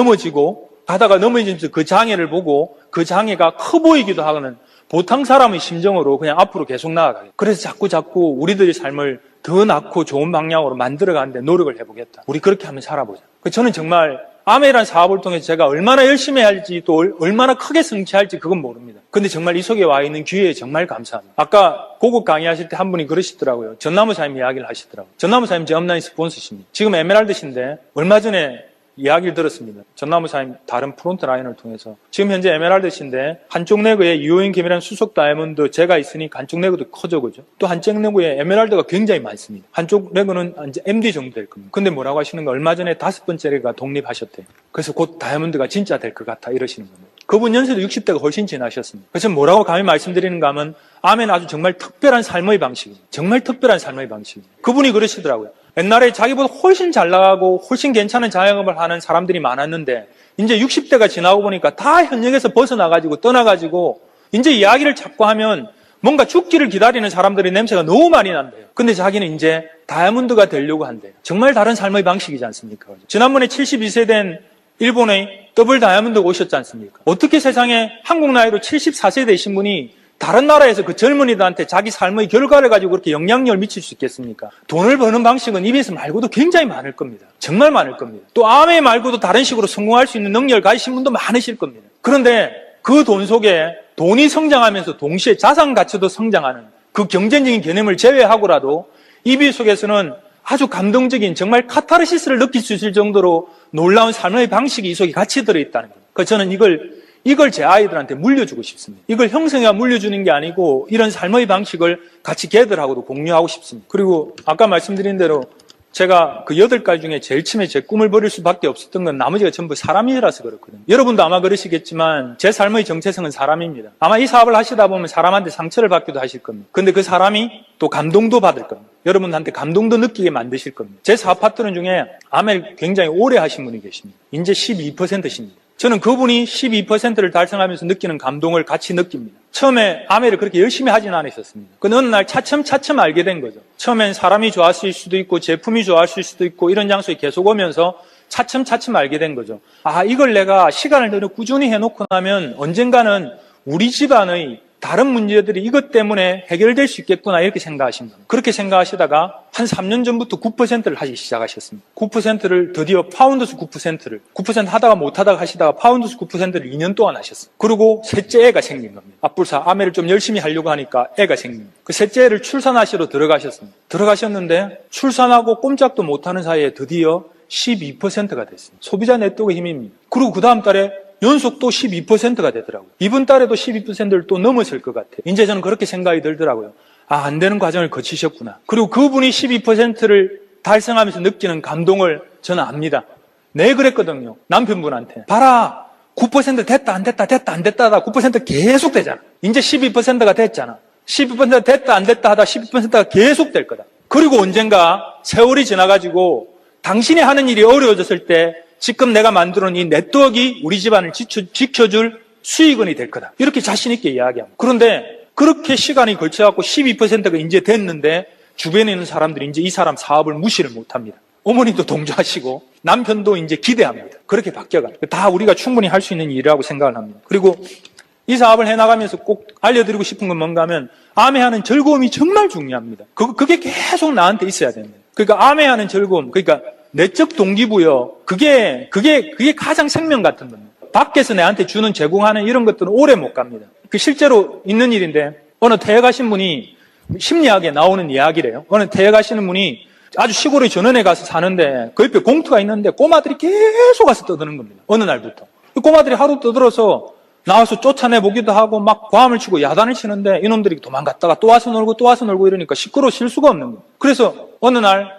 넘어지면서 그 장애를 보고 그 장애가 커 보이기도 하는 보통 사람의 심정으로 그냥 앞으로 계속 나아가요. 그래서 자꾸 우리들의 삶을 더 낫고 좋은 방향으로 만들어가는데 노력을 해보겠다. 우리 그렇게 한번 살아보자. 저는 정말 아메라는 사업을 통해서 제가 얼마나 열심히 할지 또 얼마나 크게 성취할지 그건 모릅니다. 근데 정말 이 속에 와 있는 기회에 정말 감사합니다. 아까 고급 강의하실 때 한 분이 그러시더라고요. 전나무 사님 이야기를 하시더라고요. 전나무 사님 제 업라인 스폰서십니다. 지금 에메랄드신데 얼마 전에 이야기를 들었습니다. 전나무 사님 다른 프론트 라인을 통해서 지금 현재 에메랄드신데 한쪽 레그에 유효인 김이라는 수속 다이아몬드 제가 있으니까 한쪽 레그도 커져 그죠? 또 한쪽 레그에 에메랄드가 굉장히 많습니다. 한쪽 레그는 이제 MD 정도 될 겁니다. 근데 뭐라고 하시는 거 얼마 전에 5번째 레그가 독립하셨대요. 그래서 곧 다이아몬드가 진짜 될 것 같아 이러시는 겁니다. 그분 연세도 60대가 훨씬 지나셨습니다. 그래서 뭐라고 감히 말씀드리는가 하면 아멘 아주 정말 특별한 삶의 방식입니다. 정말 특별한 삶의 방식입니다. 그분이 그러시더라고요. 옛날에 자기보다 훨씬 잘 나가고 훨씬 괜찮은 자영업을 하는 사람들이 많았는데 이제 60대가 지나고 보니까 다 현역에서 벗어나가지고 떠나가지고 이제 이야기를 자꾸 하면 뭔가 죽기를 기다리는 사람들의 냄새가 너무 많이 난대요. 근데 자기는 이제 다이아몬드가 되려고 한대요. 정말 다른 삶의 방식이지 않습니까? 지난번에 72세 된 일본의 더블 다이아몬드가 오셨지 않습니까? 어떻게 세상에 한국 나이로 74세 되신 분이 다른 나라에서 그 젊은이들한테 자기 삶의 결과를 가지고 그렇게 영향력을 미칠 수 있겠습니까? 돈을 버는 방식은 EBS 말고도 굉장히 많을 겁니다. 정말 많을 겁니다. 또 아메 말고도 다른 식으로 성공할 수 있는 능력을 가지신 분도 많으실 겁니다. 그런데 그 돈 속에 돈이 성장하면서 동시에 자산 가치도 성장하는 그 경쟁적인 개념을 제외하고라도 이 비유 속에서는 아주 감동적인 정말 카타르시스를 느낄 수 있을 정도로 놀라운 삶의 방식이 이 속에 같이 들어있다는 거예요. 그래서 저는 이걸 제 아이들한테 물려주고 싶습니다. 이걸 형성해야 물려주는 게 아니고 이런 삶의 방식을 같이 걔들하고도 공유하고 싶습니다. 그리고 아까 말씀드린 대로 제가 그 8가지 중에 제일 처음에 제 꿈을 버릴 수밖에 없었던 건 나머지가 전부 사람이라서 그렇거든요. 여러분도 아마 그러시겠지만 제 삶의 정체성은 사람입니다. 아마 이 사업을 하시다 보면 사람한테 상처를 받기도 하실 겁니다. 근데 그 사람이 또 감동도 받을 겁니다. 여러분한테 감동도 느끼게 만드실 겁니다. 제 사업 파트너 중에 아메를 굉장히 오래 하신 분이 계십니다. 이제 12%십니다. 저는 그분이 12%를 달성하면서 느끼는 감동을 같이 느낍니다. 처음에 아메를 그렇게 열심히 하진 않으셨습니다. 그 어느 날 차츰 알게 된 거죠. 처음엔 사람이 좋았을 수도 있고 제품이 좋았을 수도 있고 이런 장소에 계속 오면서 차츰 알게 된 거죠. 아, 이걸 내가 시간을 들여 꾸준히 해놓고 나면 언젠가는 우리 집안의 다른 문제들이 이것 때문에 해결될 수 있겠구나 이렇게 생각하신 겁니다. 그렇게 생각하시다가 한 3년 전부터 9%를 하기 시작하셨습니다. 9%를 드디어 파운드스 9% 하다가 못하다가 하시다가 파운드스 9%를 2년 동안 하셨어요. 그리고 셋째 애가 생긴 겁니다. 앞불사 아메를 좀 열심히 하려고 하니까 애가 생긴 겁니다. 그 셋째 애를 출산하시러 들어가셨습니다. 들어가셨는데 출산하고 꼼짝도 못하는 사이에 드디어 12%가 됐습니다. 소비자 네트워크의 힘입니다. 그리고 그 다음 달에 연속 또 12%가 되더라고요. 이번 달에도 12%를 또 넘었을 것 같아요. 이제 저는 그렇게 생각이 들더라고요. 아, 안 되는 과정을 거치셨구나. 그리고 그분이 12%를 달성하면서 느끼는 감동을 저는 압니다. 네, 그랬거든요. 남편분한테. 봐라. 9% 됐다, 안 됐다, 됐다, 안 됐다 하다 9% 계속 되잖아. 이제 12%가 됐잖아. 12% 됐다, 안 됐다 하다 12%가 계속 될 거다. 그리고 언젠가 세월이 지나가지고 당신이 하는 일이 어려워졌을 때 지금 내가 만들어놓은 이 네트워크가 우리 집안을 지켜줄 수익원이 될 거다. 이렇게 자신 있게 이야기합니다. 그런데 그렇게 시간이 걸쳐갖고 12%가 이제 됐는데 주변에 있는 사람들이 이제 이 사람 사업을 무시를 못합니다. 어머니도 동조하시고 남편도 이제 기대합니다. 그렇게 바뀌어가요. 다 우리가 충분히 할 수 있는 일이라고 생각을 합니다. 그리고 이 사업을 해나가면서 꼭 알려드리고 싶은 건 뭔가 하면 아메하는 즐거움이 정말 중요합니다. 그게 계속 나한테 있어야 됩니다. 그러니까 아메하는 즐거움, 그러니까 내적 동기부여, 그게 가장 생명 같은 겁니다. 밖에서 내한테 주는 제공하는 이런 것들은 오래 못 갑니다. 그 실제로 있는 일인데 어느 태에 가신 분이 심리학에 나오는 이야기래요. 어느 태에 가시는 분이 아주 시골의 전원에 가서 사는데 그 옆에 공터가 있는데 꼬마들이 계속 와서 떠드는 겁니다. 어느 날부터. 꼬마들이 하루 떠들어서 나와서 쫓아내보기도 하고 막 과음을 치고 야단을 치는데 이놈들이 도망갔다가 또 와서 놀고 이러니까 시끄러워 쉴 수가 없는 거예요. 그래서 어느 날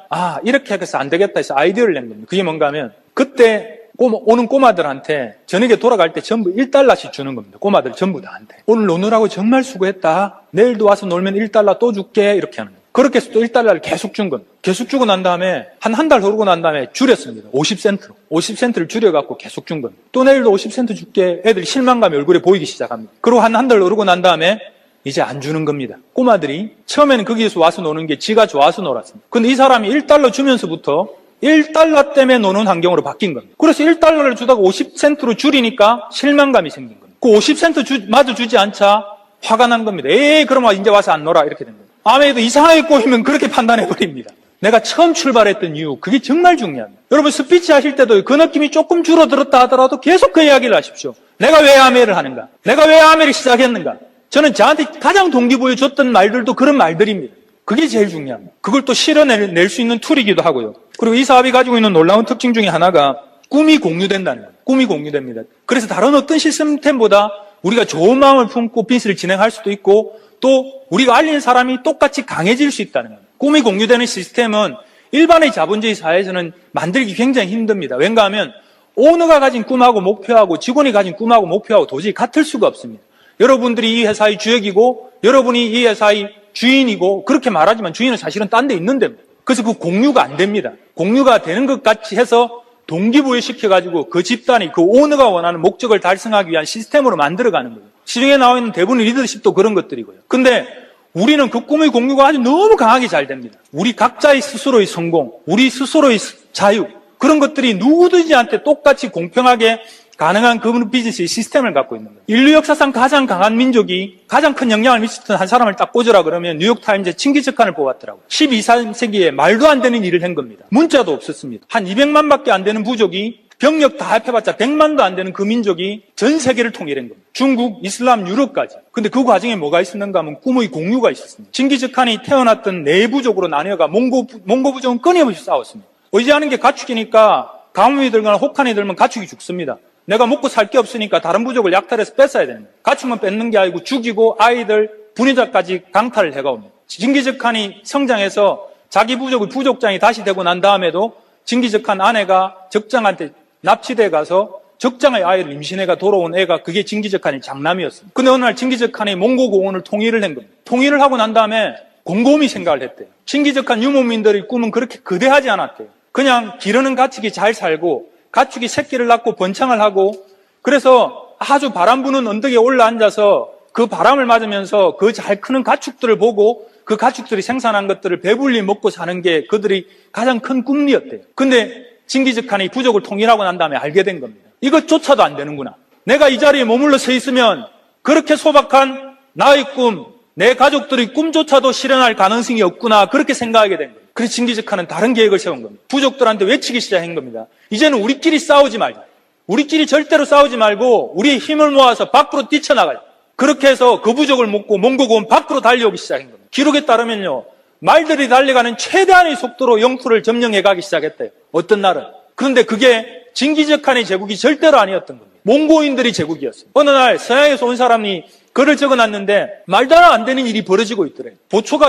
이렇게 해서 안 되겠다 해서 아이디어를 낸 겁니다. 그게 뭔가 하면 그때 오는 꼬마들한테 저녁에 돌아갈 때 전부 1달러씩 주는 겁니다. 꼬마들 전부 다한테. 오늘 노느라고 정말 수고했다. 내일도 와서 놀면 1달러 또 줄게. 이렇게 하는 거예요. 그렇게 해서 또 1달러를 계속 준 겁니다. 계속 주고 난 다음에 한 달 흐르고 난 다음에 줄였습니다. 50센트로. 50센트를 줄여갖고 계속 준 겁니다. 또 내일도 50센트 줄게. 애들이 실망감이 얼굴에 보이기 시작합니다. 그리고 한 달 흐르고 난 다음에 이제 안 주는 겁니다. 꼬마들이 처음에는 거기에서 와서 노는 게 지가 좋아서 놀았습니다. 근데 이 사람이 1달러 주면서부터 1달러 때문에 노는 환경으로 바뀐 겁니다. 그래서 1달러를 주다가 50센트로 줄이니까 실망감이 생긴 겁니다. 그 50센트 마저 주지 않자 화가 난 겁니다. 그럼 이제 와서 안 놀아. 이렇게 된 겁니다. 아메도 이상하게 꼬이면 그렇게 판단해버립니다. 내가 처음 출발했던 이유, 그게 정말 중요합니다. 여러분 스피치 하실 때도 그 느낌이 조금 줄어들었다 하더라도 계속 그 이야기를 하십시오. 내가 왜 아메를 하는가? 내가 왜 아메를 시작했는가? 저는 저한테 가장 동기부여 줬던 말들도 그런 말들입니다. 그게 제일 중요합니다. 그걸 또 실어낼 수 있는 툴이기도 하고요. 그리고 이 사업이 가지고 있는 놀라운 특징 중에 하나가 꿈이 공유된다는 거예요. 꿈이 공유됩니다. 그래서 다른 어떤 시스템보다 우리가 좋은 마음을 품고 비즈니스를 진행할 수도 있고 또 우리가 알리는 사람이 똑같이 강해질 수 있다는 거예요. 꿈이 공유되는 시스템은 일반의 자본주의 사회에서는 만들기 굉장히 힘듭니다. 왠가 하면 오너가 가진 꿈하고 목표하고 직원이 가진 꿈하고 목표하고 도저히 같을 수가 없습니다. 여러분들이 이 회사의 주역이고 여러분이 이 회사의 주인이고 그렇게 말하지만 주인은 사실은 딴 데 있는데 그래서 그 공유가 안 됩니다. 공유가 되는 것 같이 해서 동기부여시켜가지고 그 집단이 그 오너가 원하는 목적을 달성하기 위한 시스템으로 만들어가는 거예요. 시중에 나와 있는 대부분의 리더십도 그런 것들이고요. 근데 우리는 그 꿈의 공유가 아주 너무 강하게 잘 됩니다. 우리 각자의 스스로의 성공, 우리 스스로의 자유 그런 것들이 누구든지한테 똑같이 공평하게 가능한 그 비즈니스의 시스템을 갖고 있는 거예요. 인류 역사상 가장 강한 민족이 가장 큰 영향을 미쳤던 한 사람을 딱 꽂으라 그러면 뉴욕타임즈에 칭기즈칸을 뽑았더라고요. 12, 13세기에 말도 안 되는 일을 한 겁니다. 문자도 없었습니다. 한 200만 밖에 안 되는 부족이 병력 다 합해봤자 100만도 안 되는 그 민족이 전 세계를 통일한 겁니다. 중국, 이슬람, 유럽까지. 근데 그 과정에 뭐가 있었는가 하면 꿈의 공유가 있었습니다. 칭기즈칸이 태어났던 내부족으로 나뉘어가 몽고부족은 끊임없이 싸웠습니다. 의지하는 게 가축이니까 가뭄이 들거나 혹한이 들면 가축이 죽습니다. 내가 먹고 살 게 없으니까 다른 부족을 약탈해서 뺏어야 됩니다. 가축만 뺏는 게 아니고 죽이고 아이들, 분유자까지 강탈을 해가옵니다. 칭기즈칸이 성장해서 자기 부족의 부족장이 다시 되고 난 다음에도 칭기즈칸 아내가 적장한테 납치돼 가서 적장의 아이를 임신해가 돌아온 애가 그게 칭기즈칸의 장남이었습니다. 근데 어느 날 칭기즈칸이 몽고 고원을 통일을 한 겁니다. 통일을 하고 난 다음에 곰곰이 생각을 했대요. 칭기즈칸 유목민들의 꿈은 그렇게 거대하지 않았대요. 그냥 기르는 가축이 잘 살고 가축이 새끼를 낳고 번창을 하고 그래서 아주 바람 부는 언덕에 올라앉아서 그 바람을 맞으면서 그 잘 크는 가축들을 보고 그 가축들이 생산한 것들을 배불리 먹고 사는 게 그들이 가장 큰 꿈이었대요. 근데 칭기즈칸이 부족을 통일하고 난 다음에 알게 된 겁니다. 이것조차도 안 되는구나. 내가 이 자리에 머물러 서 있으면 그렇게 소박한 나의 꿈, 내 가족들의 꿈조차도 실현할 가능성이 없구나. 그렇게 생각하게 된 거예요. 그래서 칭기즈칸은 다른 계획을 세운 겁니다. 부족들한테 외치기 시작한 겁니다. 이제는 우리끼리 싸우지 말자. 우리끼리 절대로 싸우지 말고 우리의 힘을 모아서 밖으로 뛰쳐나가자. 그렇게 해서 그 부족을 먹고 몽고고원 밖으로 달려오기 시작한 겁니다. 기록에 따르면요. 말들이 달려가는 최대한의 속도로 영토를 점령해 가기 시작했대요. 어떤 날은. 그런데 그게 칭기즈칸의 제국이 절대로 아니었던 겁니다. 몽고인들의 제국이었어요. 어느 날 서양에서 온 사람이 글을 적어놨는데 말도 안 되는 일이 벌어지고 있더래요.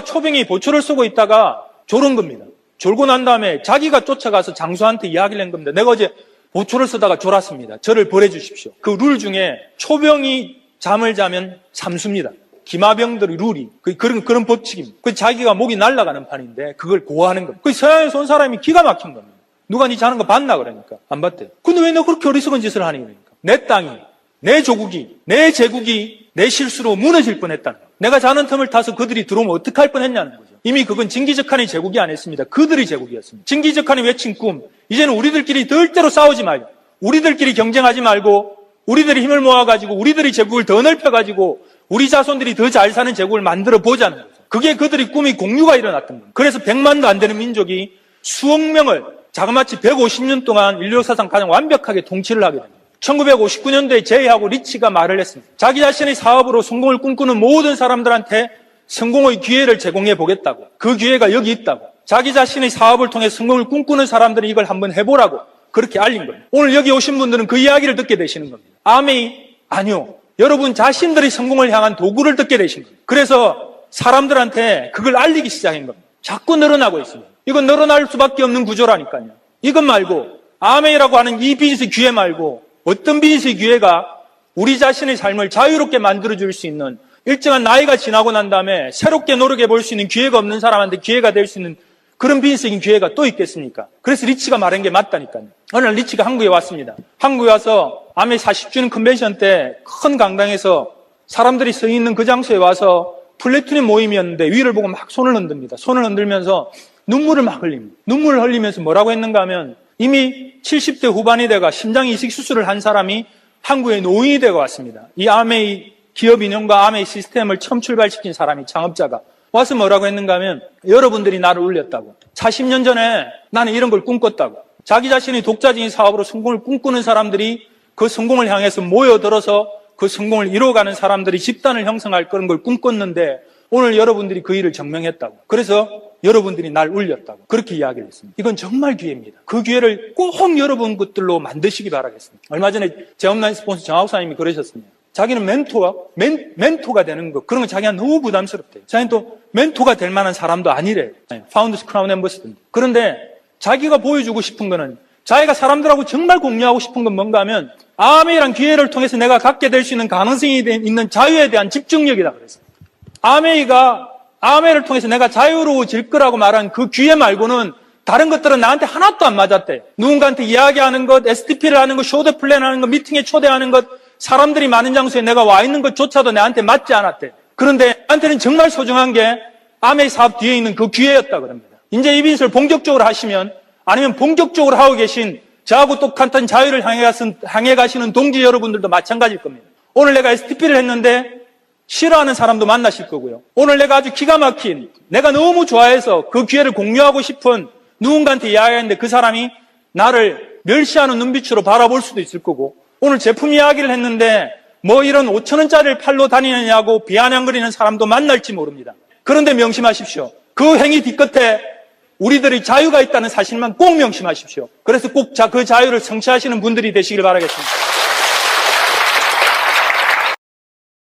초병이 보초를 쏘고 있다가 졸은 겁니다. 졸고 난 다음에 자기가 쫓아가서 장수한테 이야기를 한 겁니다. 내가 어제 보초를 쓰다가 졸았습니다. 저를 벌해 주십시오. 그 룰 중에 초병이 잠을 자면 삼수입니다. 기마병들의 룰이 그런 법칙입니다. 그 자기가 목이 날아가는 판인데 그걸 고하는 겁니다. 그 서양에서 온 사람이 기가 막힌 겁니다. 누가 네 자는 거 봤나 그러니까 안 봤대요. 근데 왜 너 그렇게 어리석은 짓을 하니 그러니까 내 땅이 내 조국이 내 제국이 내 실수로 무너질 뻔했다는 거예요. 내가 자는 틈을 타서 그들이 들어오면 어떡할 뻔했냐는 거죠. 이미 그건 칭기즈칸의 제국이 아니었습니다. 그들의 제국이었습니다. 칭기즈칸이 외친 꿈, 이제는 우리들끼리 절대로 싸우지 말자. 우리들끼리 경쟁하지 말고 우리들이 힘을 모아가지고 우리들의 제국을 더 넓혀가지고 우리 자손들이 더 잘 사는 제국을 만들어 보자는 거죠. 그게 그들의 꿈이 공유가 일어났던 거예요. 그래서 100만도 안 되는 민족이 수억 명을 자그마치 150년 동안 인류 역사상 가장 완벽하게 통치를 하게 됩니다. 1959년도에 제이하고 리치가 말을 했습니다. 자기 자신의 사업으로 성공을 꿈꾸는 모든 사람들한테 성공의 기회를 제공해 보겠다고. 그 기회가 여기 있다고. 자기 자신의 사업을 통해 성공을 꿈꾸는 사람들은 이걸 한번 해보라고 그렇게 알린 거예요. 오늘 여기 오신 분들은 그 이야기를 듣게 되시는 겁니다. 아니요. 여러분 자신들의 성공을 향한 도구를 듣게 되신 거예요. 그래서 사람들한테 그걸 알리기 시작한 겁니다. 자꾸 늘어나고 있습니다. 이건 늘어날 수밖에 없는 구조라니까요. 이것 말고 아멘이라고 하는 이 비즈니스 기회 말고 어떤 비즈니스 기회가 우리 자신의 삶을 자유롭게 만들어줄 수 있는 일정한 나이가 지나고 난 다음에 새롭게 노력해 볼 수 있는 기회가 없는 사람한테 기회가 될 수 있는 그런 비즈니스적인 기회가 또 있겠습니까? 그래서 리치가 말한 게 맞다니까요. 어느 날 리치가 한국에 왔습니다. 한국에 와서 아메 40주년 컨벤션 때 큰 강당에서 사람들이 서 있는 그 장소에 와서 플래투님 모임이었는데 위를 보고 막 손을 흔듭니다. 손을 흔들면서 눈물을 막 흘립니다. 눈물을 흘리면서 뭐라고 했는가 하면 이미 70대 후반이 돼가 심장 이식 수술을 한 사람이 한국의 노인이 되어 왔습니다. 이 아메이 기업 인형과 아메이 시스템을 처음 출발시킨 사람이 창업자가 와서 뭐라고 했는가 하면 여러분들이 나를 울렸다고. 40년 전에 나는 이런 걸 꿈꿨다고. 자기 자신이 독자적인 사업으로 성공을 꿈꾸는 사람들이 그 성공을 향해서 모여들어서 그 성공을 이루어가는 사람들이 집단을 형성할 그런 걸 꿈꿨는데 오늘 여러분들이 그 일을 증명했다고. 그래서 여러분들이 날 울렸다고. 그렇게 이야기를 했습니다. 이건 정말 기회입니다. 그 기회를 꼭 여러분 것들로 만드시기 바라겠습니다. 얼마 전에 제 온라인 스폰서 정학사님이 그러셨습니다. 자기는 멘토가 되는 거, 그런 건 자기가 너무 부담스럽대요. 자기는 또 멘토가 될 만한 사람도 아니래요. 파운더스 크라운 엠버서더. 그런데 자기가 보여주고 싶은 거는 자기가 사람들하고 정말 공유하고 싶은 건 뭔가 하면 아메이란 기회를 통해서 내가 갖게 될 수 있는 가능성이 있는 자유에 대한 집중력이다 그랬어요. 아메이를 통해서 내가 자유로워질 거라고 말한 그 기회 말고는 다른 것들은 나한테 하나도 안 맞았대. 누군가한테 이야기하는 것, STP를 하는 것, 쇼드 플랜하는 것, 미팅에 초대하는 것, 사람들이 많은 장소에 내가 와 있는 것조차도 나한테 맞지 않았대. 그런데 나한테는 정말 소중한 게 아메이 사업 뒤에 있는 그 기회였다 그럽니다. 이제 이 비즈니스를 본격적으로 하시면 아니면 본격적으로 하고 계신 저하고 똑같은 자유를 향해 가시는 동지 여러분들도 마찬가지일 겁니다. 오늘 내가 STP를 했는데 싫어하는 사람도 만나실 거고요. 오늘 내가 아주 기가 막힌, 내가 너무 좋아해서 그 기회를 공유하고 싶은 누군가한테 이야기했는데 그 사람이 나를 멸시하는 눈빛으로 바라볼 수도 있을 거고, 오늘 제품 이야기를 했는데 뭐 이런 5,000원짜리를 팔러 다니느냐고 비아냥거리는 사람도 만날지 모릅니다. 그런데 명심하십시오. 그 행위 뒤끝에 우리들의 자유가 있다는 사실만 꼭 명심하십시오. 그래서 꼭 그 자유를 성취하시는 분들이 되시길 바라겠습니다.